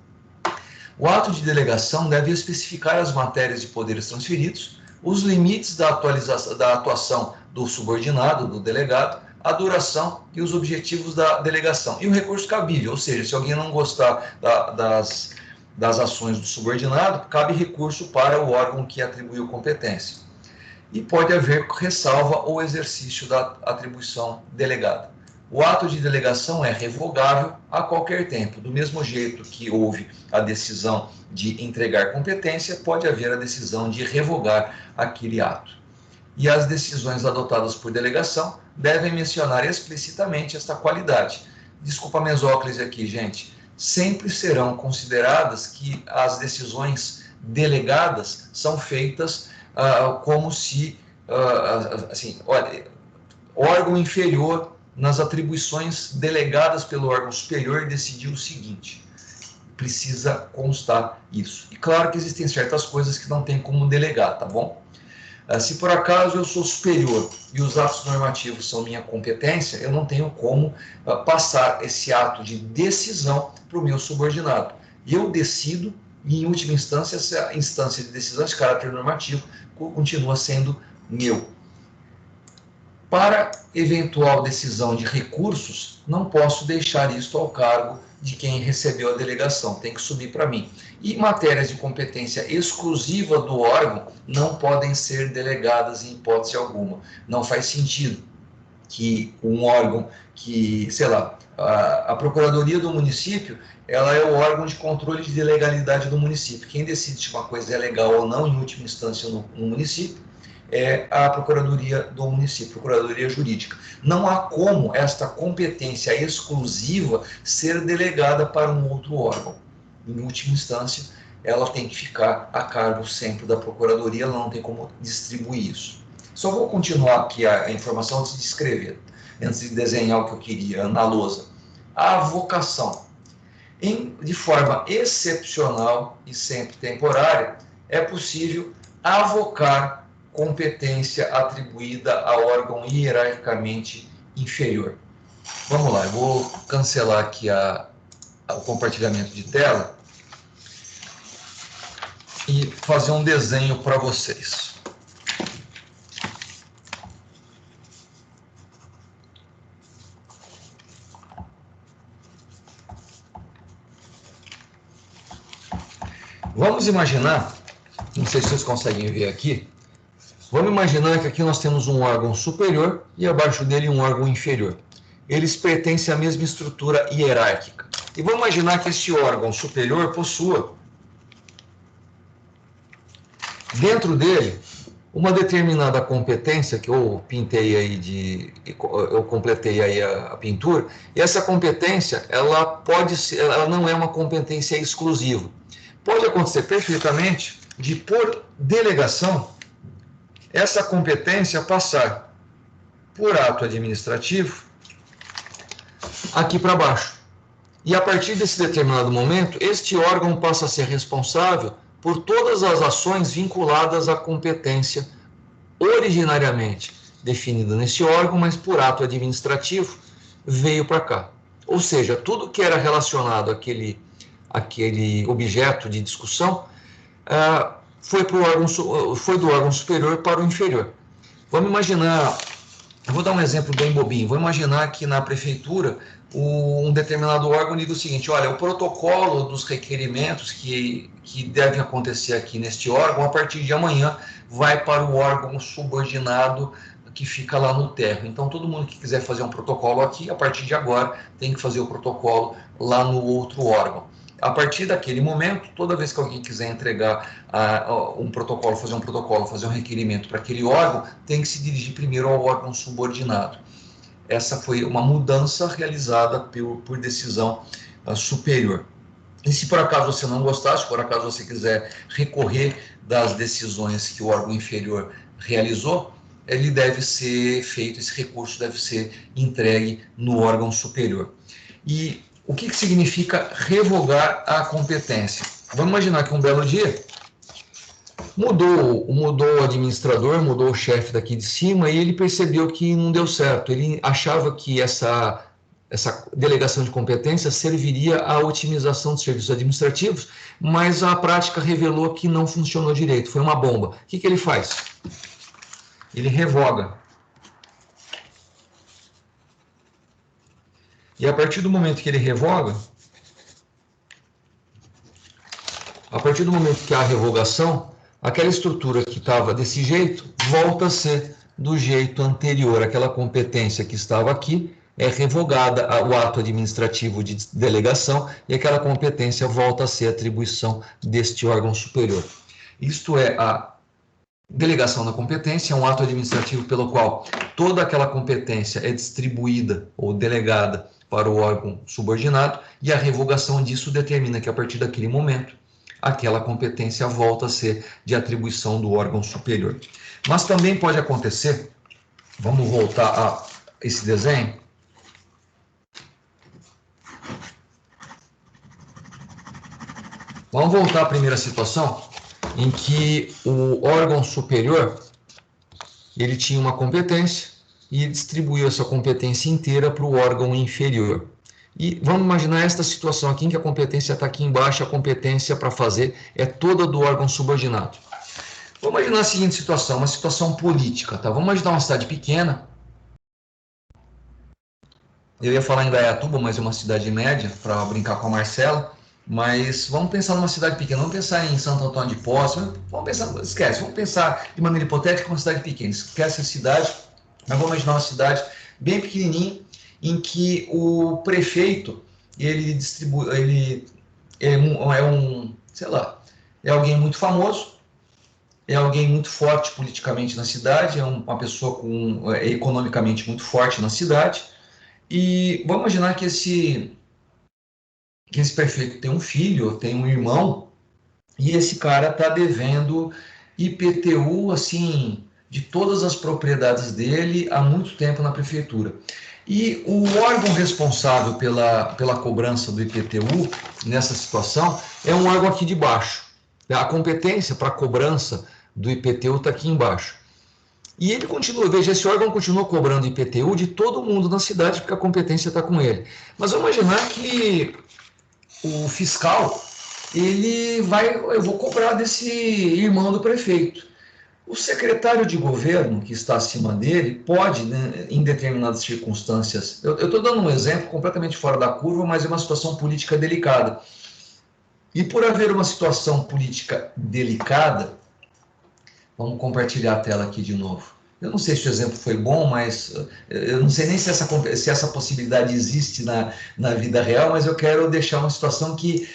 O ato de delegação deve especificar as matérias de poderes transferidos, os limites da atuação do subordinado, do delegado, a duração e os objetivos da delegação. E o recurso cabível, ou seja, se alguém não gostar das ações do subordinado, cabe recurso para o órgão que atribuiu competência. E pode haver ressalva ou exercício da atribuição delegada. O ato de delegação é revogável a qualquer tempo. Do mesmo jeito que houve a decisão de entregar competência, pode haver a decisão de revogar aquele ato. E as decisões adotadas por delegação devem mencionar explicitamente esta qualidade. Desculpa a mesóclise aqui, gente. Sempre serão consideradas que as decisões delegadas são feitas como se, olha, órgão inferior, nas atribuições delegadas pelo órgão superior, decidiu o seguinte. Precisa constar isso. E claro que existem certas coisas que não tem como delegar, tá bom? Se por acaso eu sou superior e os atos normativos são minha competência, eu não tenho como passar esse ato de decisão para o meu subordinado. Eu decido e, em última instância, essa instância de decisão de caráter normativo continua sendo meu. Para eventual decisão de recursos, não posso deixar isto ao cargo de quem recebeu a delegação, tem que subir para mim. E matérias de competência exclusiva do órgão não podem ser delegadas em hipótese alguma. Não faz sentido que um órgão que, sei lá, a Procuradoria do município, ela é o órgão de controle de legalidade do município. Quem decide se uma coisa é legal ou não, em última instância, no município, é a Procuradoria do município, Procuradoria Jurídica. Não há como esta competência exclusiva ser delegada para um outro órgão. Em última instância, ela tem que ficar a cargo sempre da Procuradoria, ela não tem como distribuir isso. Só vou continuar aqui a informação antes de escrever, antes de desenhar o que eu queria na lousa. A avocação. De forma excepcional e sempre temporária, é possível avocar competência atribuída a órgão hierarquicamente inferior. Vamos lá, eu vou cancelar aqui o compartilhamento de tela e fazer um desenho para vocês. Vamos imaginar, não sei se vocês conseguem ver aqui, vamos imaginar que aqui nós temos um órgão superior e abaixo dele um órgão inferior. Eles pertencem à mesma estrutura hierárquica. E vamos imaginar que este órgão superior possua, dentro dele, uma determinada competência, que eu pintei aí eu completei aí a pintura, e essa competência, ela não é uma competência exclusiva. Pode acontecer perfeitamente de, por delegação, essa competência passar por ato administrativo aqui para baixo. E a partir desse determinado momento, este órgão passa a ser responsável por todas as ações vinculadas à competência originariamente definida nesse órgão, mas por ato administrativo veio para cá. Ou seja, tudo que era relacionado àquele objeto de discussão foi do órgão superior para o inferior. Vamos imaginar, eu vou dar um exemplo bem bobinho, vamos imaginar que na prefeitura um determinado órgão diga o seguinte: olha, o protocolo dos requerimentos que devem acontecer aqui neste órgão, a partir de amanhã, vai para o órgão subordinado que fica lá no térreo. Então, todo mundo que quiser fazer um protocolo aqui, a partir de agora, tem que fazer o protocolo lá no outro órgão. A partir daquele momento, toda vez que alguém quiser entregar um protocolo, fazer um requerimento para aquele órgão, tem que se dirigir primeiro ao órgão subordinado. Essa foi uma mudança realizada por decisão superior. E se por acaso você não gostar, se por acaso você quiser recorrer das decisões que o órgão inferior realizou, ele deve ser feito, esse recurso deve ser entregue no órgão superior. E o que significa revogar a competência? Vamos imaginar que um belo dia mudou o administrador, mudou o chefe daqui de cima e ele percebeu que não deu certo. Ele achava que essa delegação de competência serviria à otimização dos serviços administrativos, mas a prática revelou que não funcionou direito, foi uma bomba. O que ele faz? Ele revoga. E a partir do momento que ele revoga, a partir do momento que há a revogação, aquela estrutura que estava desse jeito volta a ser do jeito anterior. Aquela competência que estava aqui é revogada, o ato administrativo de delegação, e aquela competência volta a ser atribuição deste órgão superior. Isto é, a delegação da competência é um ato administrativo pelo qual toda aquela competência é distribuída ou delegada para o órgão subordinado, e a revogação disso determina que, a partir daquele momento, aquela competência volta a ser de atribuição do órgão superior. Mas também pode acontecer, vamos voltar a esse desenho, vamos voltar à primeira situação, em que o órgão superior ele tinha uma competência e distribuiu essa competência inteira para o órgão inferior. E vamos imaginar esta situação aqui, em que a competência está aqui embaixo, a competência para fazer é toda do órgão subordinado. Vamos imaginar a seguinte situação, uma situação política, tá? Vamos imaginar uma cidade pequena. Eu ia falar em Indaiatuba, mas é uma cidade média, para brincar com a Marcela. Mas vamos pensar numa cidade pequena, vamos pensar em Santo Antônio de Poços, vamos pensar de maneira hipotética uma cidade pequena, esquece a cidade, mas vamos imaginar uma cidade bem pequenininha, em que o prefeito, ele é alguém muito famoso, é alguém muito forte politicamente na cidade, é uma pessoa economicamente muito forte na cidade, e vamos imaginar que esse prefeito tem um filho, tem um irmão, e esse cara está devendo IPTU, assim, de todas as propriedades dele há muito tempo na prefeitura. E o órgão responsável pela cobrança do IPTU nessa situação é um órgão aqui de baixo. A competência para a cobrança do IPTU está aqui embaixo. E ele continua, veja, esse órgão continua cobrando IPTU de todo mundo na cidade, porque a competência está com ele. Mas vamos imaginar que o fiscal, eu vou cobrar desse irmão do prefeito. O secretário de governo que está acima dele pode, né, em determinadas circunstâncias, eu estou dando um exemplo completamente fora da curva, mas é uma situação política delicada. E por haver uma situação política delicada, vamos compartilhar a tela aqui de novo. Eu não sei se o exemplo foi bom, mas eu não sei nem se essa possibilidade existe na vida real, mas eu quero deixar uma situação que,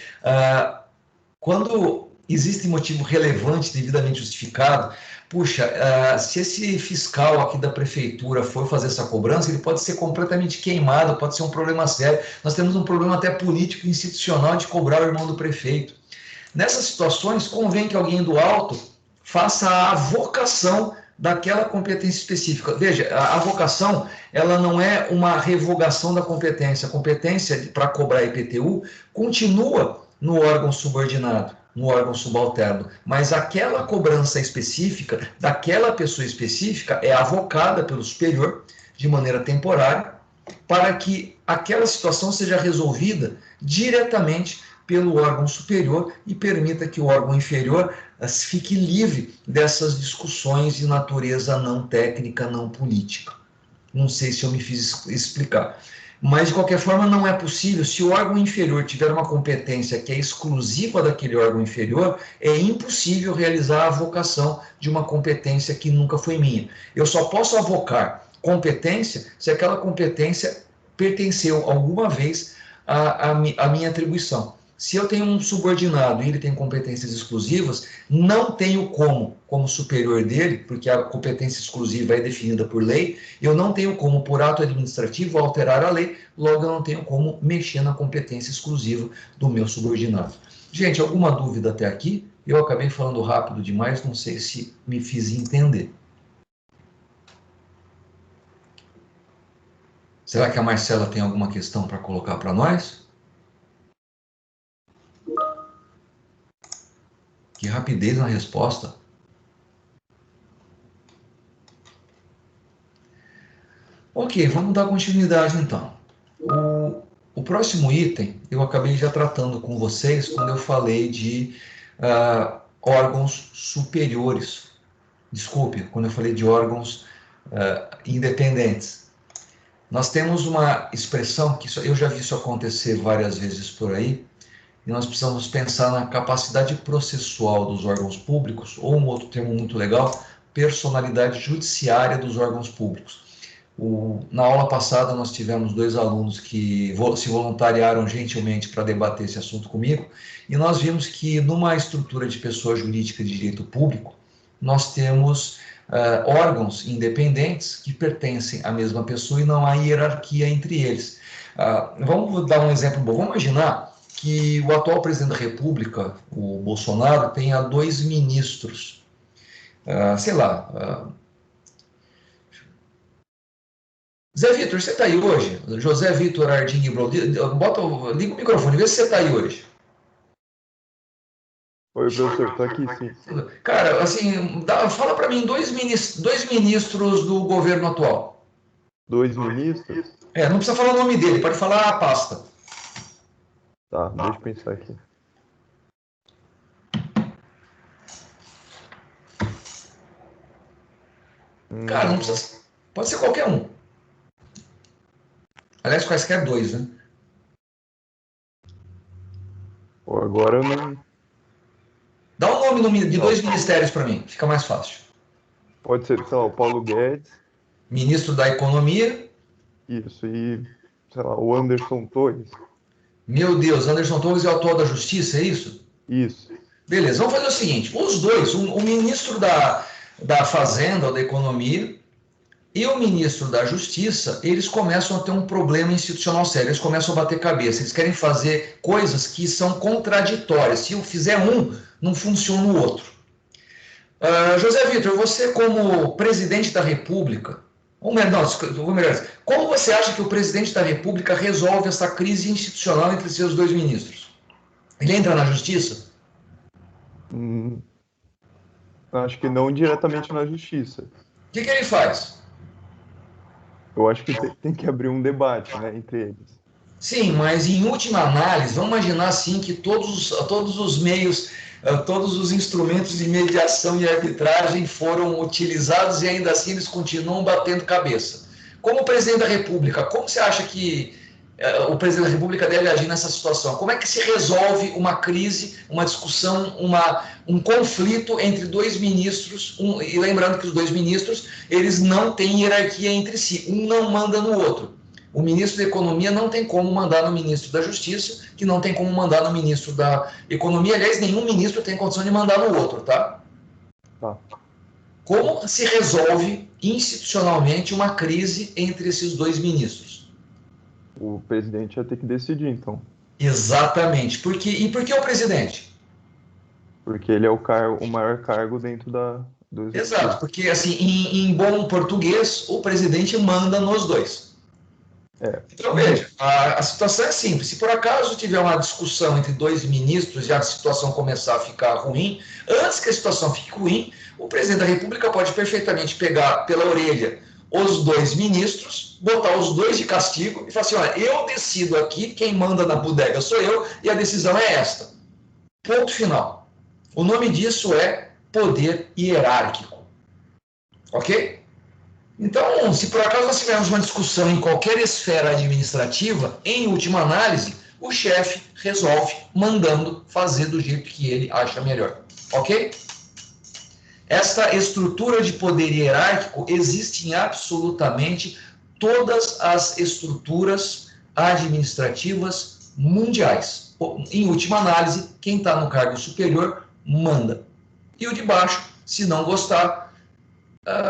quando existe motivo relevante, devidamente justificado, puxa, se esse fiscal aqui da prefeitura for fazer essa cobrança, ele pode ser completamente queimado, pode ser um problema sério. Nós temos um problema até político, institucional, de cobrar o irmão do prefeito. Nessas situações, convém que alguém do alto faça a avocação daquela competência específica. Veja, a avocação, ela não é uma revogação da competência. A competência para cobrar IPTU continua no órgão subordinado, no órgão subalterno, mas aquela cobrança específica, daquela pessoa específica, é avocada pelo superior, de maneira temporária, para que aquela situação seja resolvida diretamente pelo órgão superior e permita que o órgão inferior fique livre dessas discussões de natureza não técnica, não política. Não sei se eu me fiz explicar. Mas, de qualquer forma, não é possível. Se o órgão inferior tiver uma competência que é exclusiva daquele órgão inferior, é impossível realizar a avocação de uma competência que nunca foi minha. Eu só posso avocar competência se aquela competência pertenceu alguma vez à minha atribuição. Se eu tenho um subordinado e ele tem competências exclusivas, não tenho como superior dele, porque a competência exclusiva é definida por lei, eu não tenho como, por ato administrativo, alterar a lei, logo eu não tenho como mexer na competência exclusiva do meu subordinado. Gente, alguma dúvida até aqui? Eu acabei falando rápido demais, não sei se me fiz entender. Será que a Marcela tem alguma questão para colocar para nós? Que rapidez na resposta. Ok, vamos dar continuidade então. O próximo item eu acabei já tratando com vocês quando eu falei de órgãos superiores. Desculpe, quando eu falei de órgãos independentes. Nós temos uma expressão que eu já vi isso acontecer várias vezes por aí, e nós precisamos pensar na capacidade processual dos órgãos públicos, ou um outro termo muito legal, personalidade judiciária dos órgãos públicos. Na aula passada nós tivemos 2 alunos que se voluntariaram gentilmente para debater esse assunto comigo, e nós vimos que numa estrutura de pessoa jurídica de direito público, nós temos órgãos independentes que pertencem à mesma pessoa e não há hierarquia entre eles. Vamos dar um exemplo bom. Vamos imaginar que o atual presidente da República, o Bolsonaro, tenha 2 ministros. Sei lá... Zé Vitor, você está aí hoje? José Vitor Ardini Brol, liga o microfone, vê se você está aí hoje. Oi, professor, estou aqui sim. Cara, assim, fala para mim 2 ministros do governo atual. 2 ministros? Não precisa falar o nome dele, pode falar a pasta. Tá, deixa eu pensar aqui. Cara, não precisa. Pode ser qualquer um. Aliás, quaisquer 2, né? Pô, agora eu não... Dá um nome de 2 ministérios para mim, fica mais fácil. Pode ser, sei lá, o Paulo Guedes. Ministro da Economia. Isso, e, sei lá, o Anderson Torres. Meu Deus, Anderson Torres é o atual da Justiça, é isso? Isso. Beleza, vamos fazer o seguinte, os dois, o ministro da Fazenda ou da Economia e o ministro da Justiça, eles começam a ter um problema institucional sério, eles começam a bater cabeça, eles querem fazer coisas que são contraditórias, se eu fizer um, não funciona o outro. José Vitor, você como presidente da República, como você acha que o presidente da República resolve essa crise institucional entre seus 2 ministros? Ele entra na Justiça? Acho que não diretamente na justiça. O que ele faz? Eu acho que tem que abrir um debate, né, entre eles. Sim, mas em última análise, vamos imaginar assim que todos os meios, todos os instrumentos de mediação e arbitragem foram utilizados e ainda assim eles continuam batendo cabeça. Como presidente da República, como você acha que o presidente da República deve agir nessa situação? Como é que se resolve uma crise, uma discussão, um conflito entre 2 ministros, e lembrando que os 2 ministros, eles não têm hierarquia entre si, um não manda no outro. O ministro da Economia não tem como mandar no ministro da Justiça, que não tem como mandar no ministro da Economia. Aliás, nenhum ministro tem condição de mandar no outro, tá? Tá. Como se resolve institucionalmente uma crise entre esses 2 ministros? O presidente ia ter que decidir, então. Exatamente. E por que o presidente? Porque ele é o maior cargo dentro do executivo. Exato, porque assim, em bom português, o presidente manda nos 2. Então, veja, a situação é simples. Se por acaso tiver uma discussão entre 2 ministros e a situação começar a ficar ruim, antes que a situação fique ruim, o presidente da República pode perfeitamente pegar pela orelha os dois ministros, botar os dois de castigo e falar assim, olha, eu decido aqui, quem manda na bodega sou eu e a decisão é esta. Ponto final. O nome disso é poder hierárquico. Ok? Então, se por acaso nós tivermos uma discussão em qualquer esfera administrativa, em última análise, o chefe resolve mandando fazer do jeito que ele acha melhor. Ok? Esta estrutura de poder hierárquico existe em absolutamente todas as estruturas administrativas mundiais. Em última análise, quem está no cargo superior manda. E o de baixo, se não gostar,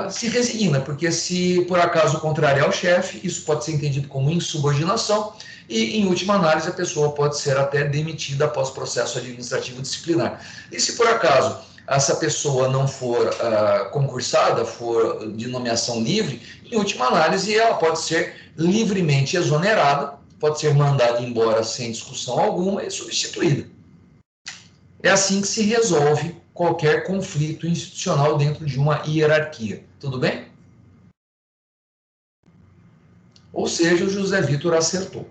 se resigna, porque se por acaso contrariar o chefe, isso pode ser entendido como insubordinação e, em última análise, a pessoa pode ser até demitida após processo administrativo disciplinar. E se por acaso essa pessoa não for concursada, for de nomeação livre, em última análise ela pode ser livremente exonerada, pode ser mandada embora sem discussão alguma e substituída. É assim que se resolve qualquer conflito institucional dentro de uma hierarquia. Tudo bem? Ou seja, o José Vitor acertou.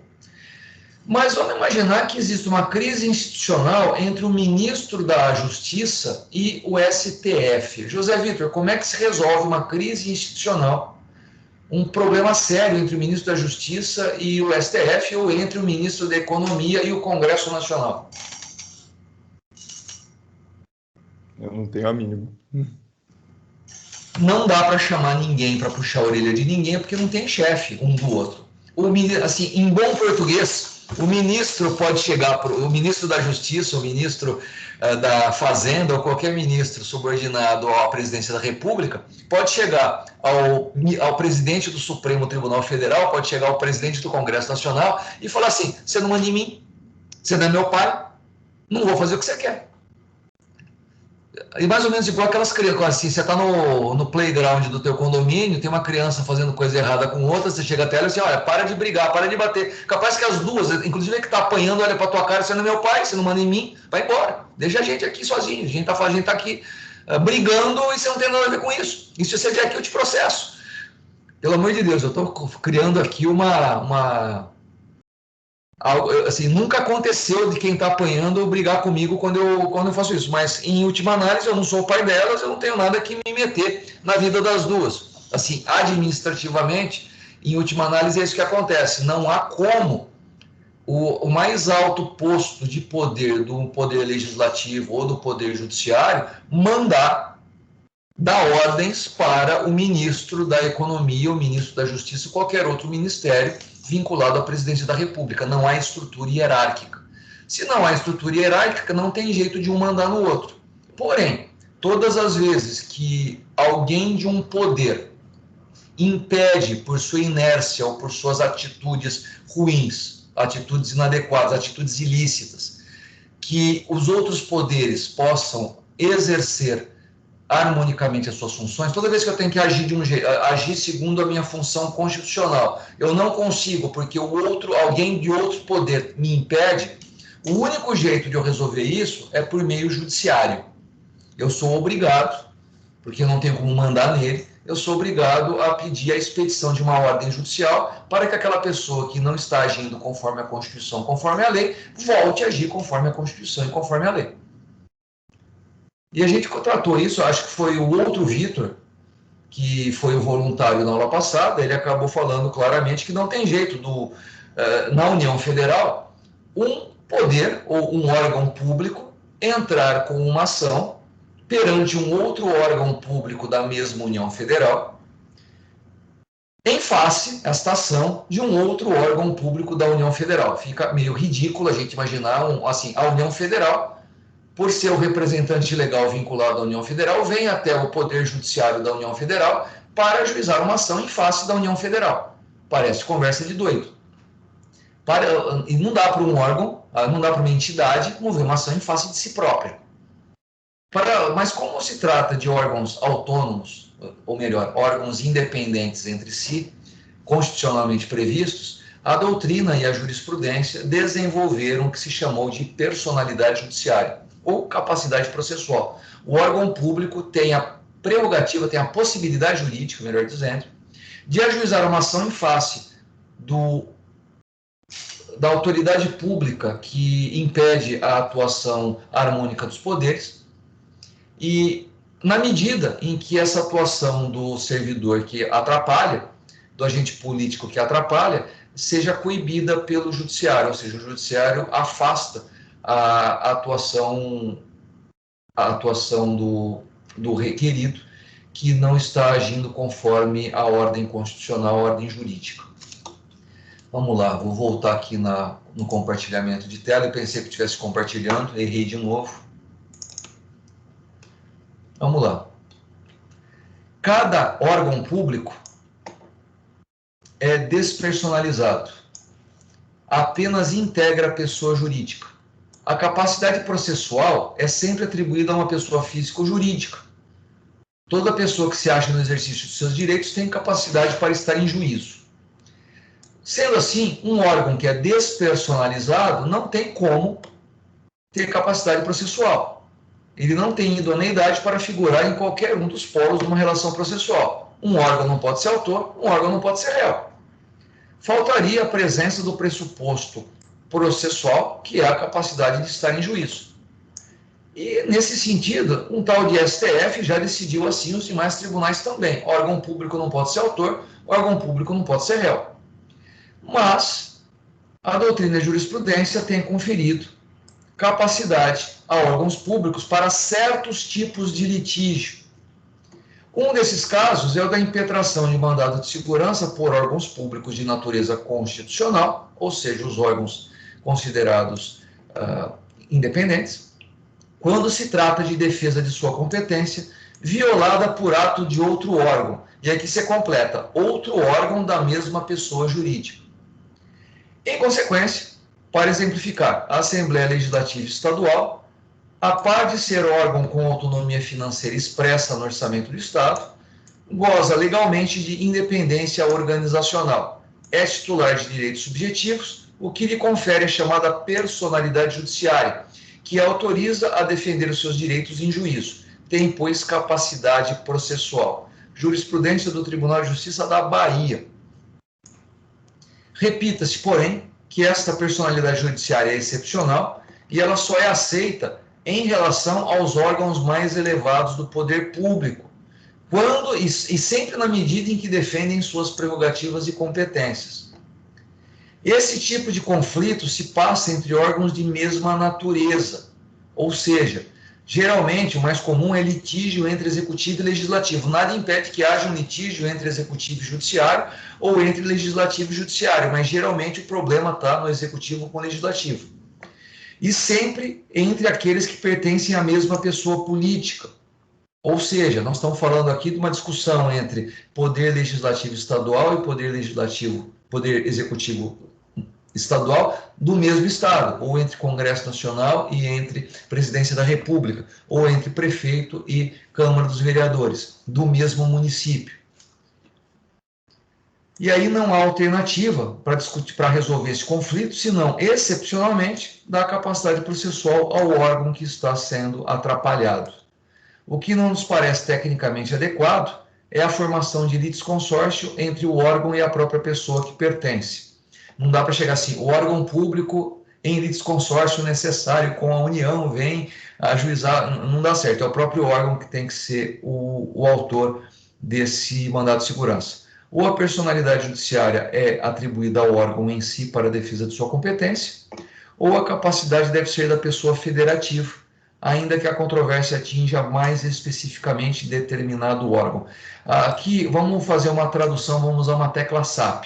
Mas vamos imaginar que existe uma crise institucional entre o ministro da Justiça e o STF. José Vitor, como é que se resolve uma crise institucional, um problema sério entre o ministro da Justiça e o STF ou entre o ministro da Economia e o Congresso Nacional? Eu não tenho a mínima. Não dá para chamar ninguém para puxar a orelha de ninguém porque não tem chefe um do outro. Assim, em bom português, o ministro pode chegar, o ministro da Justiça, o ministro da Fazenda ou qualquer ministro subordinado à presidência da República pode chegar ao presidente do Supremo Tribunal Federal, pode chegar ao presidente do Congresso Nacional e falar assim, você não manda em mim, você não é meu pai, não vou fazer o que você quer. E mais ou menos igual aquelas crianças, assim, você está no playground do teu condomínio, tem uma criança fazendo coisa errada com outra, você chega até ela e diz, olha, para de brigar, para de bater. Capaz que as duas, inclusive a que está apanhando, olha para tua cara, você não é meu pai, você não manda em mim, vai embora. Deixa a gente aqui sozinho, a gente tá aqui brigando e você não tem nada a ver com isso. E se você vier aqui, eu te processo. Pelo amor de Deus, eu estou criando aqui assim, nunca aconteceu de quem está apanhando brigar comigo quando eu faço isso, mas em última análise eu não sou o pai delas, eu não tenho nada que me meter na vida das duas. Assim, administrativamente, em última análise é isso que acontece, não há como o mais alto posto de poder do poder legislativo ou do poder judiciário dar ordens para o ministro da Economia, o ministro da Justiça, qualquer outro ministério vinculado à presidência da República. Não há estrutura hierárquica. Se não há estrutura hierárquica, não tem jeito de um mandar no outro. Porém, todas as vezes que alguém de um poder impede, por sua inércia ou por suas atitudes ruins, atitudes inadequadas, atitudes ilícitas, que os outros poderes possam exercer harmonicamente as suas funções, toda vez que eu tenho que agir de um jeito, agir segundo a minha função constitucional, eu não consigo porque alguém de outro poder me impede, o único jeito de eu resolver isso é por meio judiciário. Eu sou obrigado, porque eu não tenho como mandar nele, eu sou obrigado a pedir a expedição de uma ordem judicial para que aquela pessoa que não está agindo conforme a Constituição, conforme a lei, volte a agir conforme a Constituição e conforme a lei. E a gente tratou isso, acho que foi o outro Vitor, que foi o voluntário na aula passada, ele acabou falando claramente que não tem jeito na União Federal, um poder ou um órgão público entrar com uma ação perante um outro órgão público da mesma União Federal, em face, esta ação, de um outro órgão público da União Federal. Fica meio ridículo a gente imaginar, a União Federal, por ser o representante legal vinculado à União Federal, vem até o Poder Judiciário da União Federal para ajuizar uma ação em face da União Federal. Parece conversa de doido. E não dá para um órgão, não dá para uma entidade mover uma ação em face de si própria. Mas como se trata de órgãos autônomos, ou melhor, órgãos independentes entre si, constitucionalmente previstos, a doutrina e a jurisprudência desenvolveram o que se chamou de personalidade judiciária, ou capacidade processual. O órgão público tem a prerrogativa, tem a possibilidade jurídica, melhor dizendo, de ajuizar uma ação em face da autoridade pública que impede a atuação harmônica dos poderes, e na medida em que essa atuação do servidor que atrapalha, do agente político que atrapalha, seja coibida pelo judiciário, ou seja, o judiciário afasta a atuação do requerido, que não está agindo conforme a ordem constitucional, a ordem jurídica. Vamos lá, vou voltar aqui no compartilhamento de tela. Eu pensei que estivesse compartilhando, errei de novo. Vamos lá. Cada órgão público é despersonalizado. Apenas integra a pessoa jurídica. A capacidade processual é sempre atribuída a uma pessoa física ou jurídica. Toda pessoa que se acha no exercício de seus direitos tem capacidade para estar em juízo. Sendo assim, um órgão que é despersonalizado não tem como ter capacidade processual. Ele não tem idoneidade para figurar em qualquer um dos polos de uma relação processual. Um órgão não pode ser autor, um órgão não pode ser réu. Faltaria a presença do pressuposto processual, que é a capacidade de estar em juízo. E, nesse sentido, um tal de STF já decidiu assim, os demais tribunais também. Órgão público não pode ser autor, órgão público não pode ser réu. Mas a doutrina e a jurisprudência tem conferido capacidade a órgãos públicos para certos tipos de litígio. Um desses casos é o da impetração de mandado de segurança por órgãos públicos de natureza constitucional, ou seja, os órgãos considerados independentes, quando se trata de defesa de sua competência violada por ato de outro órgão. E aqui você completa, outro órgão da mesma pessoa jurídica. Em consequência, para exemplificar, a Assembleia Legislativa Estadual, a par de ser órgão com autonomia financeira expressa no orçamento do Estado, goza legalmente de independência organizacional, é titular de direitos subjetivos, o que lhe confere a chamada personalidade judiciária, que autoriza a defender os seus direitos em juízo. Tem, pois, capacidade processual. Jurisprudência do Tribunal de Justiça da Bahia. Repita-se, porém, que esta personalidade judiciária é excepcional e ela só é aceita em relação aos órgãos mais elevados do poder público, quando e sempre na medida em que defendem suas prerrogativas e competências. Esse tipo de conflito se passa entre órgãos de mesma natureza, ou seja, geralmente o mais comum é litígio entre executivo e legislativo. Nada impede que haja um litígio entre executivo e judiciário ou entre legislativo e judiciário, mas geralmente o problema está no executivo com o legislativo. E sempre entre aqueles que pertencem à mesma pessoa política. Ou seja, nós estamos falando aqui de uma discussão entre poder legislativo estadual e poder executivo estadual do mesmo estado, ou entre Congresso Nacional e entre Presidência da República, ou entre prefeito e Câmara dos Vereadores, do mesmo município. E aí não há alternativa para discutir, para resolver esse conflito, senão, excepcionalmente, dar capacidade processual ao órgão que está sendo atrapalhado. O que não nos parece tecnicamente adequado é a formação de litisconsórcio entre o órgão e a própria pessoa que pertence. Não dá para chegar assim, o órgão público em litisconsórcio necessário com a União vem ajuizar, não dá certo, é o próprio órgão que tem que ser o autor desse mandado de segurança. Ou a personalidade judiciária é atribuída ao órgão em si para a defesa de sua competência, ou a capacidade deve ser da pessoa federativa, ainda que a controvérsia atinja mais especificamente determinado órgão. Aqui, vamos fazer uma tradução, vamos usar uma tecla SAP.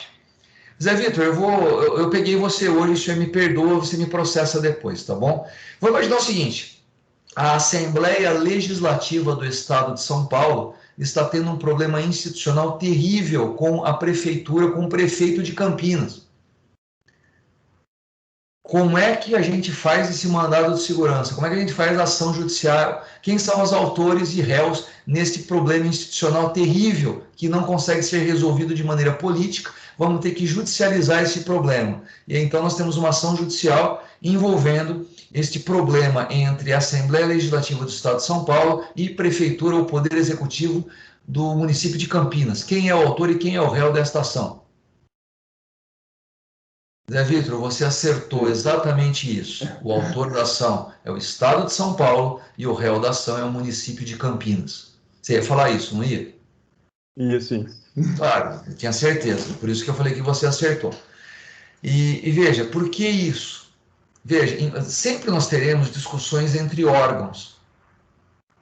Zé Vitor, eu peguei você hoje, o senhor me perdoa, você me processa depois, tá bom? Vamos imaginar o seguinte, a Assembleia Legislativa do Estado de São Paulo está tendo um problema institucional terrível com a prefeitura, com o prefeito de Campinas. Como é que a gente faz esse mandado de segurança? Como é que a gente faz a ação judicial? Quem são os autores e réus neste problema institucional terrível que não consegue ser resolvido de maneira política, vamos ter que judicializar esse problema. E então nós temos uma ação judicial envolvendo este problema entre a Assembleia Legislativa do Estado de São Paulo e Prefeitura ou Poder Executivo do município de Campinas. Quem é o autor e quem é o réu desta ação? Zé Vitor, você acertou exatamente isso. O autor da ação é o Estado de São Paulo e o réu da ação é o município de Campinas. Você ia falar isso, não ia? Ia sim. Claro, eu tinha certeza. Por isso que eu falei que você acertou. E veja, por que isso? Veja, sempre nós teremos discussões entre órgãos,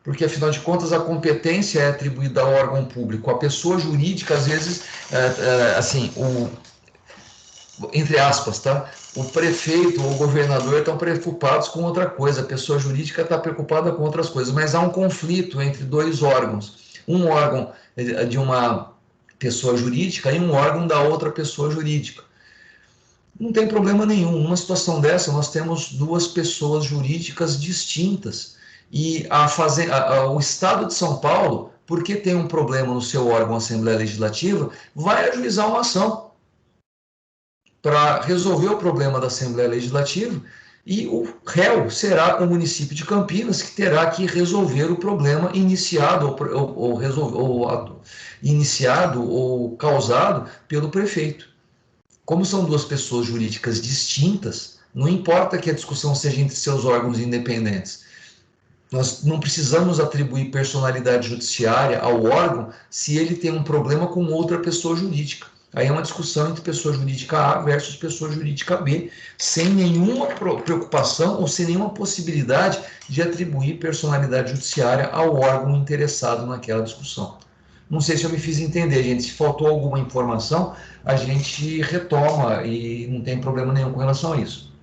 porque afinal de contas a competência é atribuída ao órgão público. A pessoa jurídica, às vezes, assim, entre aspas, tá? O prefeito ou o governador estão preocupados com outra coisa, a pessoa jurídica está preocupada com outras coisas, mas há um conflito entre dois órgãos. Um órgão de uma pessoa jurídica e um órgão da outra pessoa jurídica. Não tem problema nenhum. Numa situação dessa, nós temos duas pessoas jurídicas distintas. E o Estado de São Paulo, porque tem um problema no seu órgão Assembleia Legislativa, vai ajuizar uma ação para resolver o problema da Assembleia Legislativa, e o réu será o município de Campinas, que terá que resolver o problema iniciado ou causado pelo prefeito. Como são duas pessoas jurídicas distintas, não importa que a discussão seja entre seus órgãos independentes. Nós não precisamos atribuir personalidade judiciária ao órgão se ele tem um problema com outra pessoa jurídica. Aí é uma discussão entre pessoa jurídica A versus pessoa jurídica B, sem nenhuma preocupação ou sem nenhuma possibilidade de atribuir personalidade judiciária ao órgão interessado naquela discussão. Não sei se eu me fiz entender, gente. Se faltou alguma informação, a gente retoma e não tem problema nenhum com relação a isso.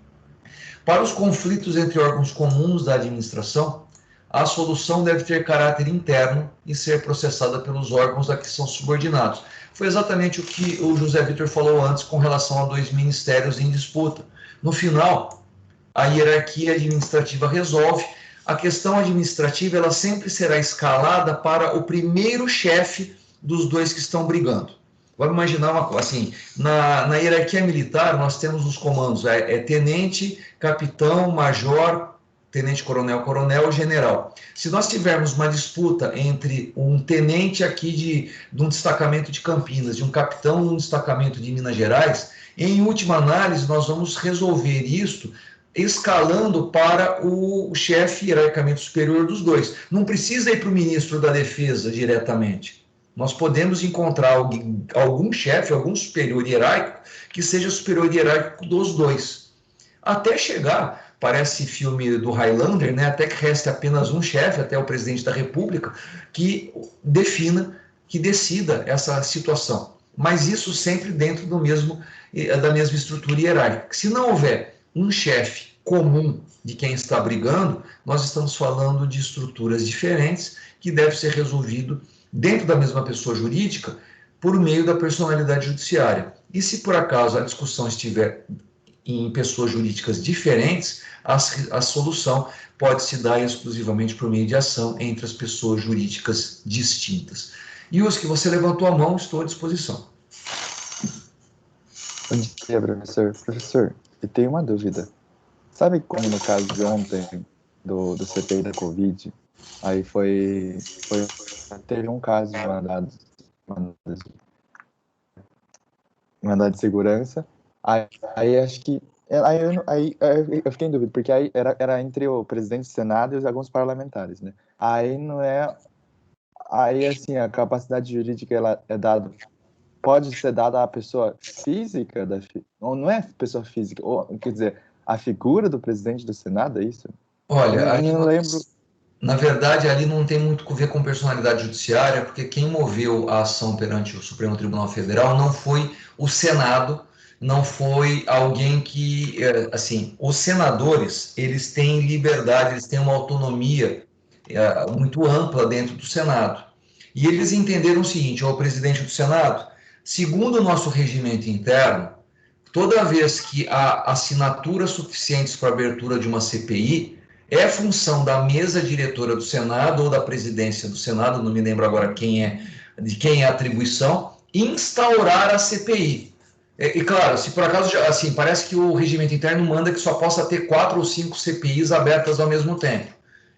Para os conflitos entre órgãos comuns da administração, a solução deve ter caráter interno e ser processada pelos órgãos a que são subordinados. Foi exatamente o que o José Vitor falou antes com relação a dois ministérios em disputa. No final, a hierarquia administrativa resolve. A questão administrativa ela sempre será escalada para o primeiro chefe dos dois que estão brigando. Vamos imaginar uma coisa assim, na hierarquia militar nós temos os comandos, tenente, capitão, major, tenente-coronel, coronel e general. Se nós tivermos uma disputa entre um tenente aqui de um destacamento de Campinas, de um capitão de um destacamento de Minas Gerais, em última análise nós vamos resolver isto escalando para o chefe hierarquicamente superior dos dois. Não precisa ir para o ministro da Defesa diretamente. Nós podemos encontrar algum chefe, algum superior hierárquico, que seja superior hierárquico dos dois. Até chegar, parece filme do Highlander, né? Até que reste apenas um chefe, até o presidente da República, que decida essa situação. Mas isso sempre dentro da mesma estrutura hierárquica. Se não houver um chefe comum de quem está brigando, nós estamos falando de estruturas diferentes que deve ser resolvido dentro da mesma pessoa jurídica por meio da personalidade judiciária. E se por acaso a discussão estiver em pessoas jurídicas diferentes, a solução pode se dar exclusivamente por meio de ação entre as pessoas jurídicas distintas. E os que você levantou a mão, estou à disposição. Bom dia, professor. Professor, eu tenho uma dúvida. Sabe como no caso de ontem, do CPI da Covid, aí teve um caso de mandado de segurança, aí acho que, aí eu fiquei em dúvida, porque aí era entre o presidente do Senado e alguns parlamentares, né? Aí não é, aí assim, a capacidade jurídica ela é dada, pode ser dada à pessoa física, não é pessoa física, ou, quer dizer, a figura do presidente do Senado, é isso? Olha, eu não lembro. Na verdade, ali não tem muito a ver com personalidade judiciária, porque quem moveu a ação perante o Supremo Tribunal Federal não foi o Senado, não foi alguém que, assim, os senadores, eles têm liberdade, eles têm uma autonomia muito ampla dentro do Senado. E eles entenderam o seguinte, o presidente do Senado, segundo o nosso regimento interno, toda vez que há assinaturas suficientes para a abertura de uma CPI, é função da mesa diretora do Senado ou da presidência do Senado, não me lembro agora de quem é a atribuição, instaurar a CPI. E claro, se por acaso, assim, parece que o regimento interno manda que só possa ter 4 ou 5 CPIs abertas ao mesmo tempo.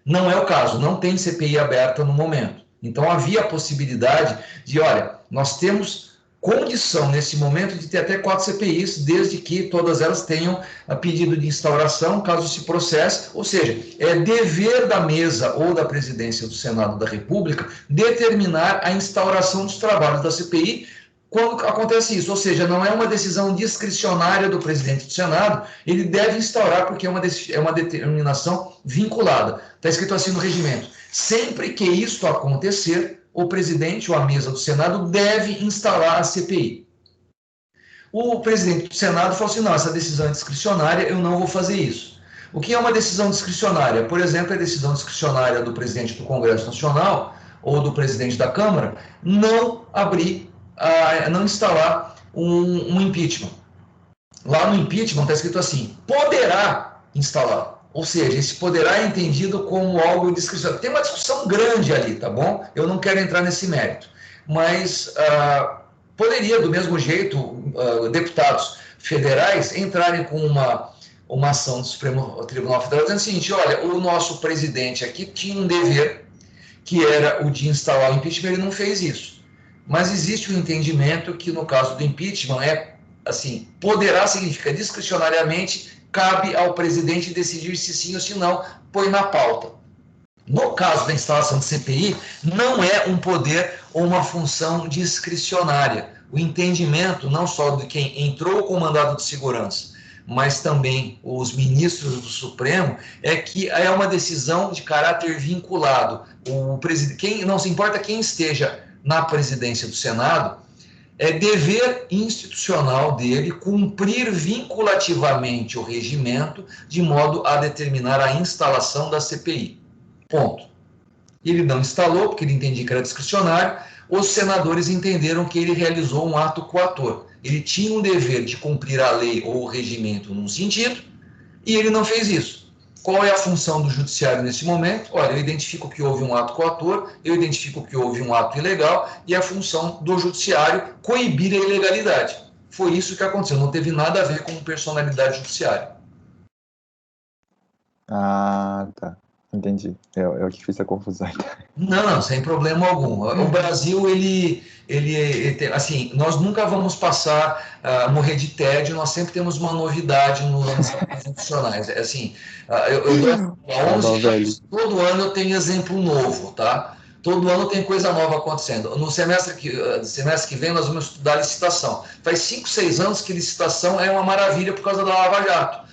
Não é o caso, não tem CPI aberta no momento. Então havia a possibilidade de, olha, nós temos condição nesse momento de ter até 4 CPIs, desde que todas elas tenham a pedido de instauração, caso se processe, ou seja, é dever da mesa ou da presidência do Senado da República determinar a instauração dos trabalhos da CPI quando acontece isso, ou seja, não é uma decisão discricionária do presidente do Senado, ele deve instaurar porque é uma determinação vinculada. Está escrito assim no regimento. Sempre que isto acontecer, o presidente ou a mesa do Senado deve instalar a CPI. O presidente do Senado falou assim, não, essa decisão é discricionária, eu não vou fazer isso. O que é uma decisão discricionária? Por exemplo, a decisão discricionária do presidente do Congresso Nacional ou do presidente da Câmara não abrir, não instalar um impeachment. Lá no impeachment está escrito assim, poderá instalar. Ou seja, esse poderá é entendido como algo discricionário. Tem uma discussão grande ali, tá bom? Eu não quero entrar nesse mérito. Mas poderia, do mesmo jeito, deputados federais entrarem com uma ação do Supremo Tribunal Federal dizendo o seguinte, olha, o nosso presidente aqui tinha um dever, que era o de instalar o impeachment, ele não fez isso. Mas existe um entendimento que, no caso do impeachment, assim, poderá significa discricionariamente, cabe ao presidente decidir se sim ou se não, põe na pauta. No caso da instalação de CPI, não é um poder ou uma função discricionária. O entendimento, não só de quem entrou com o mandado de segurança, mas também os ministros do Supremo, é que é uma decisão de caráter vinculado. Não se importa quem esteja na presidência do Senado, é dever institucional dele cumprir vinculativamente o regimento de modo a determinar a instalação da CPI. Ponto. Ele não instalou, porque ele entendia que era discricionário, os senadores entenderam que ele realizou um ato coator. Ele tinha um dever de cumprir a lei ou o regimento num sentido, e ele não fez isso. Qual é a função do judiciário nesse momento? Olha, eu identifico que houve um ato coator, eu identifico que houve um ato ilegal, e a função do judiciário coibir a ilegalidade. Foi isso que aconteceu, não teve nada a ver com personalidade judiciária. Ah, tá. Entendi. Eu que fiz a confusão. Não, sem problema algum. O Brasil, ele assim, nós nunca vamos passar morrer de tédio, nós sempre temos uma novidade nos anos constitucionais. Assim, há 11 anos, todo ano eu tenho exemplo novo, tá? Todo ano tem coisa nova acontecendo. No semestre que vem nós vamos estudar licitação. Faz 5, 6 anos que licitação é uma maravilha por causa da Lava Jato.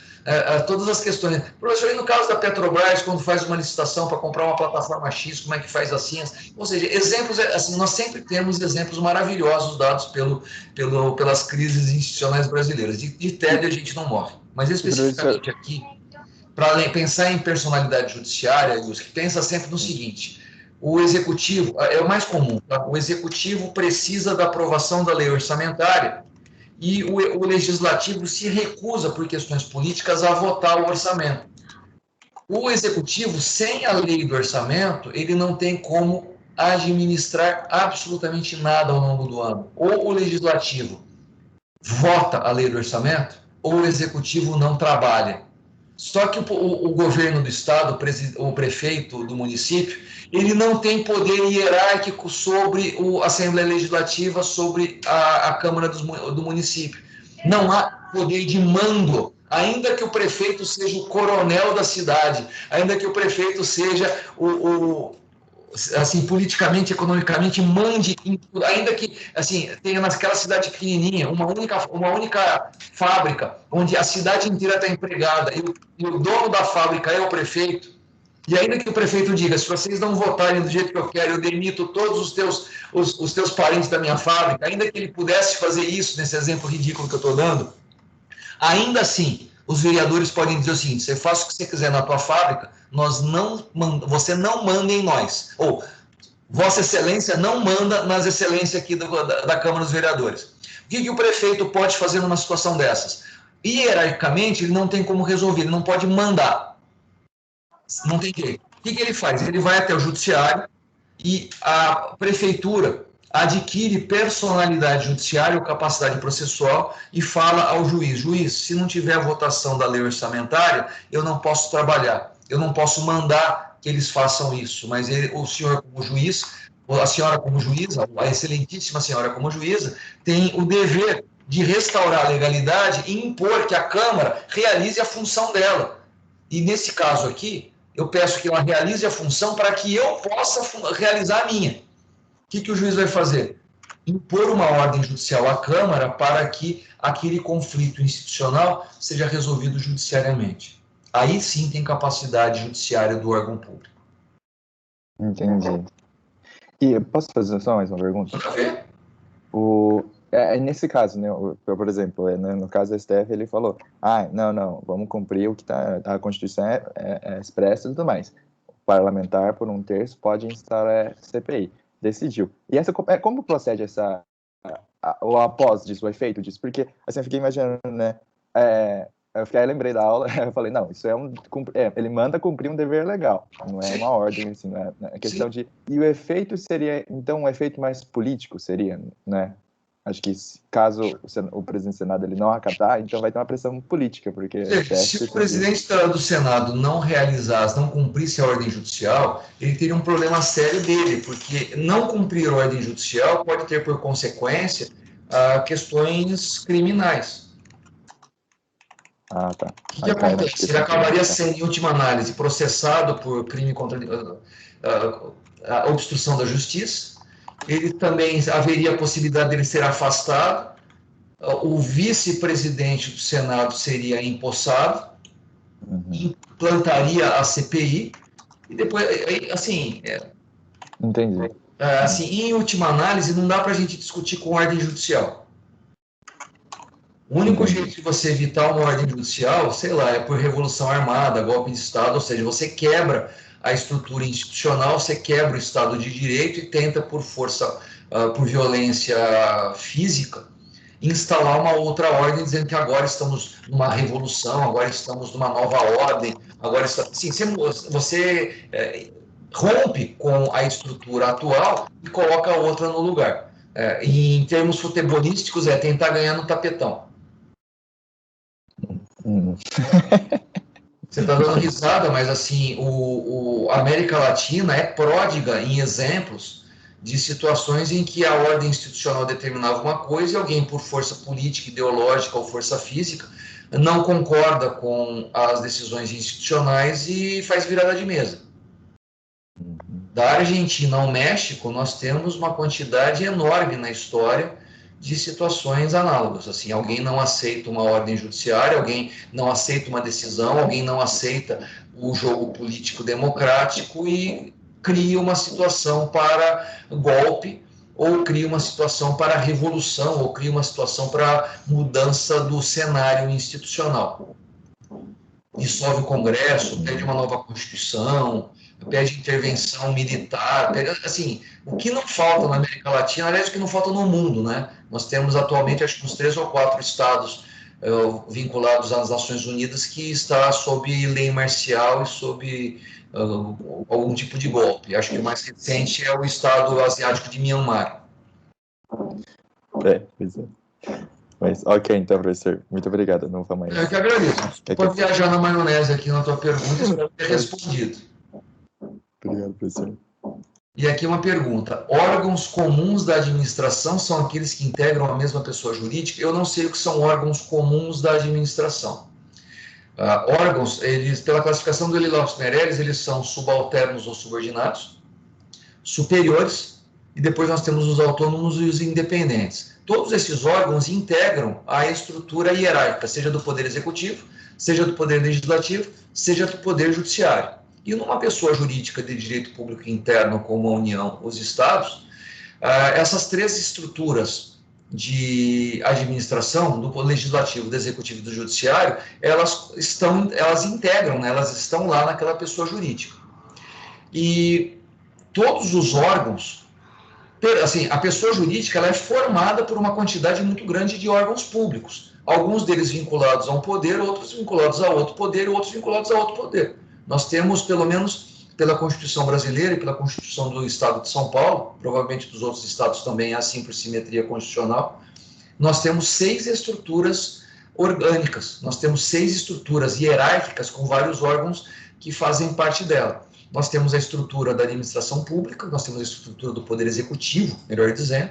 Todas as questões. Professor, e no caso da Petrobras, quando faz uma licitação para comprar uma plataforma X, como é que faz assim? Ou seja, exemplos, assim, nós sempre temos exemplos maravilhosos dados pelas crises institucionais brasileiras. De tédio a gente não morre. Mas especificamente aqui, para pensar em personalidade judiciária, pensa sempre no seguinte: o executivo, é o mais comum, tá? O executivo precisa da aprovação da lei orçamentária e o legislativo se recusa, por questões políticas, a votar o orçamento. O executivo, sem a lei do orçamento, ele não tem como administrar absolutamente nada ao longo do ano. Ou o legislativo vota a lei do orçamento, ou o executivo não trabalha. Só que o governo do estado, o prefeito do município, ele não tem poder hierárquico sobre a Assembleia Legislativa, sobre a Câmara do município. Não há poder de mando, ainda que o prefeito seja o coronel da cidade, ainda que o prefeito seja assim, politicamente, economicamente, mande, ainda que, assim, tenha naquela cidade pequenininha, uma única fábrica, onde a cidade inteira está empregada, e o dono da fábrica é o prefeito, e ainda que o prefeito diga, se vocês não votarem do jeito que eu quero, eu demito todos os teus parentes da minha fábrica, ainda que ele pudesse fazer isso, nesse exemplo ridículo que eu estou dando, ainda assim, os vereadores podem dizer o seguinte: você faz o que você quiser na tua fábrica, você não manda em nós. Ou, Vossa Excelência não manda nas excelências aqui da Câmara dos Vereadores. O que o prefeito pode fazer numa situação dessas? Hierarquicamente, ele não tem como resolver, ele não pode mandar. Não tem jeito. O que ele faz? Ele vai até o judiciário e a prefeitura, adquire personalidade judiciária ou capacidade processual e fala ao juiz: juiz, se não tiver votação da lei orçamentária, eu não posso trabalhar, eu não posso mandar que eles façam isso, mas o senhor como juiz, a senhora como juíza, a excelentíssima senhora como juíza, tem o dever de restaurar a legalidade e impor que a Câmara realize a função dela. E nesse caso aqui, eu peço que ela realize a função para que eu possa realizar a minha. O que o juiz vai fazer? Impor uma ordem judicial à Câmara para que aquele conflito institucional seja resolvido judiciariamente. Aí sim tem capacidade judiciária do órgão público. Entendi. E posso fazer só mais uma pergunta? Nesse caso, né, por exemplo, no caso do STF, ele falou: não, vamos cumprir o que a Constituição é expressa e tudo mais. O parlamentar, por 1/3, pode instalar CPI. Decidiu. E como procede o após disso, o efeito disso? Porque, assim, eu fiquei imaginando, né, eu lembrei da aula, eu falei, não, isso ele manda cumprir um dever legal, não é uma ordem, assim, não é questão de... E o efeito seria, então, um efeito mais político, seria, né? Acho que caso o presidente do Senado ele não acatar, então vai ter uma pressão política, porque... Se o presidente do Senado não realizasse, não cumprisse a ordem judicial, ele teria um problema sério dele, porque não cumprir a ordem judicial pode ter por consequência questões criminais. Tá. O que acontece? Ele acabaria sendo, em última análise, processado por crime contra a obstrução da justiça. Ele também haveria a possibilidade de ele ser afastado. O vice-presidente do Senado seria empossado, implantaria a CPI e depois, assim... Entendi. Assim, em última análise, não dá para a gente discutir com ordem judicial. O único jeito de você evitar uma ordem judicial, sei lá, é por revolução armada, golpe de Estado, ou seja, você quebra a estrutura institucional, você quebra o Estado de Direito e tenta, por força, por violência física, instalar uma outra ordem, dizendo que agora estamos numa revolução, agora estamos numa nova ordem, agora está... Sim, você rompe com a estrutura atual e coloca outra no lugar. E em termos futebolísticos, é tentar ganhar no tapetão. Você está dando risada, mas assim, a América Latina é pródiga em exemplos de situações em que a ordem institucional determinava uma coisa e alguém, por força política, ideológica ou força física, não concorda com as decisões institucionais e faz virada de mesa. Da Argentina ao México, nós temos uma quantidade enorme na história de situações análogas. Assim, alguém não aceita uma ordem judiciária, alguém não aceita uma decisão, alguém não aceita o jogo político democrático e cria uma situação para golpe, ou cria uma situação para revolução, ou cria uma situação para mudança do cenário institucional. Dissolve o Congresso, pede uma nova Constituição, pede intervenção militar, assim, o que não falta na América Latina, aliás, o que não falta no mundo, né? Nós temos atualmente, acho que uns 3 ou 4 estados vinculados às Nações Unidas que está sob lei marcial e sob algum tipo de golpe. Acho que o mais recente é o estado asiático de Myanmar. Pois é. Mas, ok, então, professor, muito obrigado, não vou mais... Eu que agradeço. Pode viajar na maionese aqui na tua pergunta, espero ter respondido. Obrigado, professor. E aqui uma pergunta: órgãos comuns da administração são aqueles que integram a mesma pessoa jurídica? Eu não sei o que são órgãos comuns da administração. Órgãos, eles, pela classificação do Eli Lopes Meirelles, eles são subalternos ou subordinados, superiores, e depois nós temos os autônomos e os independentes. Todos esses órgãos integram a estrutura hierárquica, seja do Poder Executivo, seja do Poder Legislativo, seja do Poder Judiciário. E numa pessoa jurídica de direito público interno, como a União, os Estados, essas 3 estruturas de administração, do Legislativo, do Executivo e do Judiciário, elas integram, né? Elas estão lá naquela pessoa jurídica. E todos os órgãos, assim, a pessoa jurídica ela é formada por uma quantidade muito grande de órgãos públicos, alguns deles vinculados a um poder, outros vinculados a outro poder, outros vinculados a outro poder. Nós temos pelo menos pela Constituição brasileira e pela Constituição do Estado de São Paulo, provavelmente dos outros estados também é assim por simetria constitucional, nós temos 6 estruturas orgânicas, nós temos 6 estruturas hierárquicas com vários órgãos que fazem parte dela. Nós temos a estrutura da administração pública, nós temos a estrutura do Poder Executivo, melhor dizendo,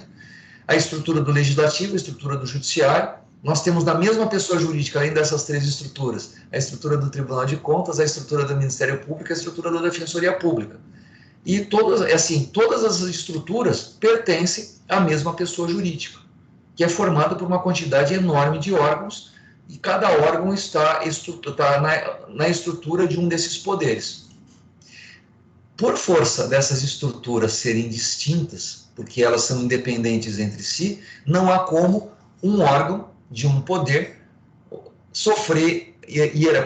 a estrutura do Legislativo, a estrutura do Judiciário. Nós temos na mesma pessoa jurídica, além dessas 3 estruturas, a estrutura do Tribunal de Contas, a estrutura do Ministério Público e a estrutura da Defensoria Pública. E todas as estruturas pertencem à mesma pessoa jurídica, que é formada por uma quantidade enorme de órgãos, e cada órgão está na estrutura de um desses poderes. Por força dessas estruturas serem distintas, porque elas são independentes entre si, não há como um órgão de um poder sofrer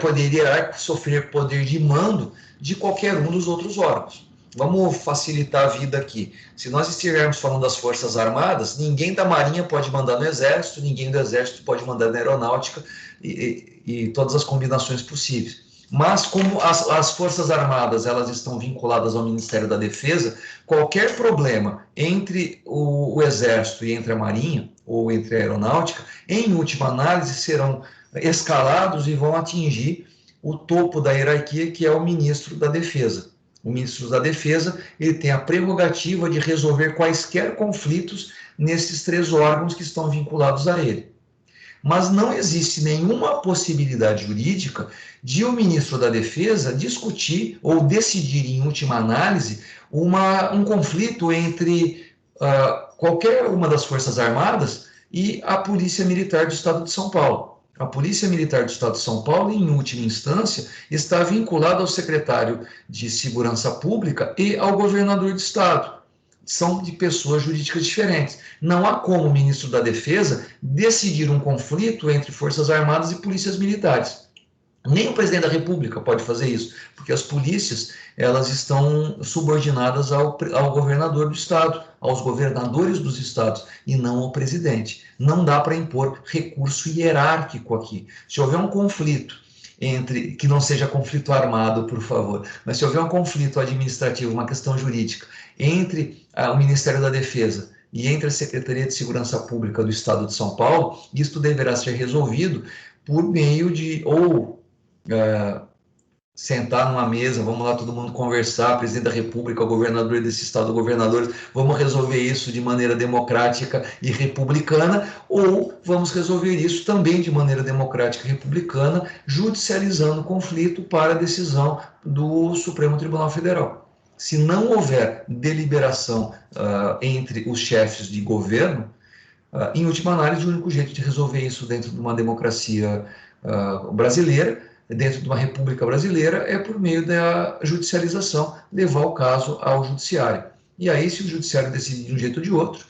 poder hierárquico, sofrer poder de mando de qualquer um dos outros órgãos. Vamos facilitar a vida aqui. Se nós estivermos falando das Forças Armadas, ninguém da Marinha pode mandar no Exército, ninguém do Exército pode mandar na Aeronáutica e todas as combinações possíveis. Mas como as Forças Armadas elas estão vinculadas ao Ministério da Defesa, qualquer problema entre o Exército e entre a Marinha, ou entre a Aeronáutica, em última análise serão escalados e vão atingir o topo da hierarquia, que é o Ministro da Defesa. O Ministro da Defesa ele tem a prerrogativa de resolver quaisquer conflitos nesses 3 órgãos que estão vinculados a ele. Mas não existe nenhuma possibilidade jurídica de o Ministro da Defesa discutir ou decidir, em última análise, um conflito entre qualquer uma das Forças Armadas e a Polícia Militar do Estado de São Paulo. A Polícia Militar do Estado de São Paulo, em última instância, está vinculada ao secretário de Segurança Pública e ao governador do Estado. São de pessoas jurídicas diferentes. Não há como o ministro da Defesa decidir um conflito entre Forças Armadas e polícias militares. Nem o presidente da República pode fazer isso, porque as polícias elas estão subordinadas ao governador do Estado, aos governadores dos estados, e não ao presidente. Não dá para impor recurso hierárquico aqui. Se houver um conflito que não seja conflito armado, por favor, mas se houver um conflito administrativo, uma questão jurídica, entre o Ministério da Defesa e entre a Secretaria de Segurança Pública do Estado de São Paulo, isto deverá ser resolvido por meio de sentar numa mesa, vamos lá todo mundo conversar, presidente da República, governador desse estado, governadores, vamos resolver isso de maneira democrática e republicana, ou vamos resolver isso também de maneira democrática e republicana, judicializando o conflito para a decisão do Supremo Tribunal Federal. Se não houver deliberação entre os chefes de governo, em última análise, o único jeito de resolver isso dentro de uma democracia brasileira, dentro de uma república brasileira, é por meio da judicialização, levar o caso ao judiciário. E aí, se o judiciário decidir de um jeito ou de outro,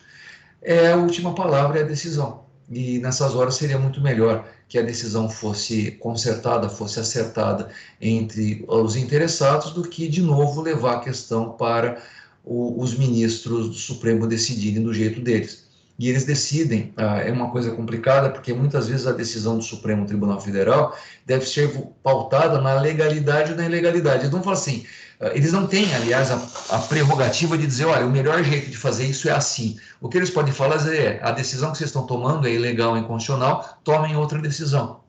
a última palavra é a decisão. E nessas horas seria muito melhor que a decisão fosse consertada, fosse acertada entre os interessados, do que, de novo, levar a questão para os ministros do Supremo decidirem do jeito deles. E eles decidem, é uma coisa complicada, porque muitas vezes a decisão do Supremo Tribunal Federal deve ser pautada na legalidade ou na ilegalidade. Eles não falam assim, eles não têm, aliás, a prerrogativa de dizer, olha, o melhor jeito de fazer isso é assim. O que eles podem falar é, a decisão que vocês estão tomando é ilegal, é inconstitucional, tomem outra decisão.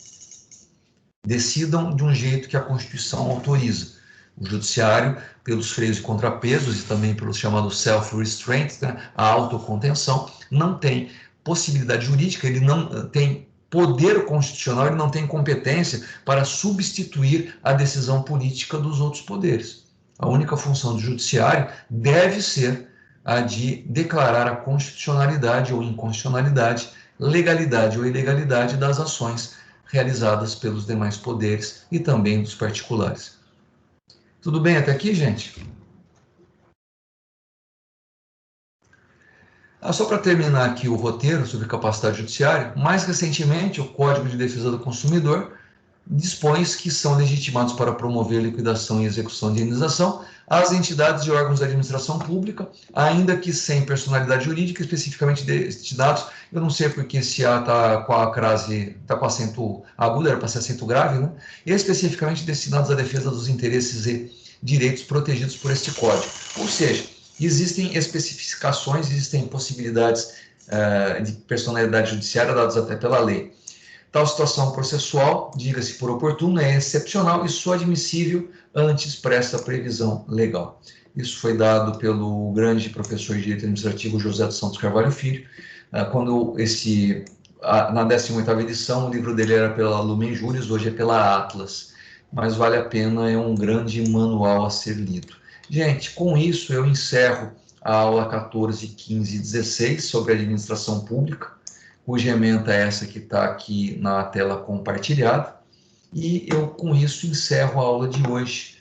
Decidam de um jeito que a Constituição autoriza. O judiciário, pelos freios e contrapesos e também pelo chamado self-restraint, né, a autocontenção, não tem possibilidade jurídica, ele não tem poder constitucional, ele não tem competência para substituir a decisão política dos outros poderes. A única função do judiciário deve ser a de declarar a constitucionalidade ou inconstitucionalidade, legalidade ou ilegalidade das ações realizadas pelos demais poderes e também dos particulares. Tudo bem até aqui, gente? Só para terminar aqui o roteiro sobre capacidade judiciária, mais recentemente o Código de Defesa do Consumidor dispõe que são legitimados para promover liquidação e execução de indenização as entidades e órgãos da administração pública, ainda que sem personalidade jurídica, especificamente destinados, eu não sei porque esse A está com a crase, está com acento agudo, era para ser acento grave, né? Especificamente destinados à defesa dos interesses e direitos protegidos por este código. Ou seja, existem especificações, existem possibilidades de personalidade judiciária dadas até pela lei. Tal situação processual, diga-se por oportuno, é excepcional e só admissível antes presta previsão legal. Isso foi dado pelo grande professor de Direito Administrativo José dos Santos Carvalho Filho, quando na 18ª edição, o livro dele era pela Lumen Juris, hoje é pela Atlas, mas vale a pena, é um grande manual a ser lido. Gente, com isso eu encerro a aula 14, 15 e 16 sobre administração pública, cuja ementa é essa que está aqui na tela compartilhada, e eu com isso encerro a aula de hoje,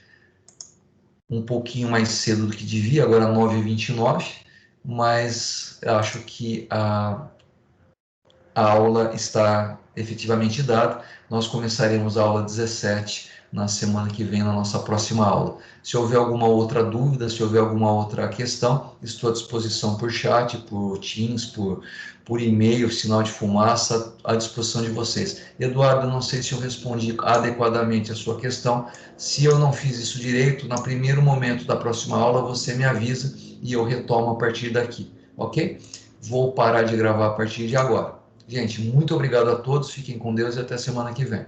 um pouquinho mais cedo do que devia, agora 9h29, mas eu acho que a aula está efetivamente dada. Nós começaremos a aula 17 na semana que vem, na nossa próxima aula. Se houver alguma outra dúvida, se houver alguma outra questão, estou à disposição por chat, por Teams, por e-mail, sinal de fumaça, à disposição de vocês. Eduardo, não sei se eu respondi adequadamente a sua questão. Se eu não fiz isso direito, no primeiro momento da próxima aula, você me avisa e eu retomo a partir daqui, ok? Vou parar de gravar a partir de agora. Gente, muito obrigado a todos, fiquem com Deus e até semana que vem.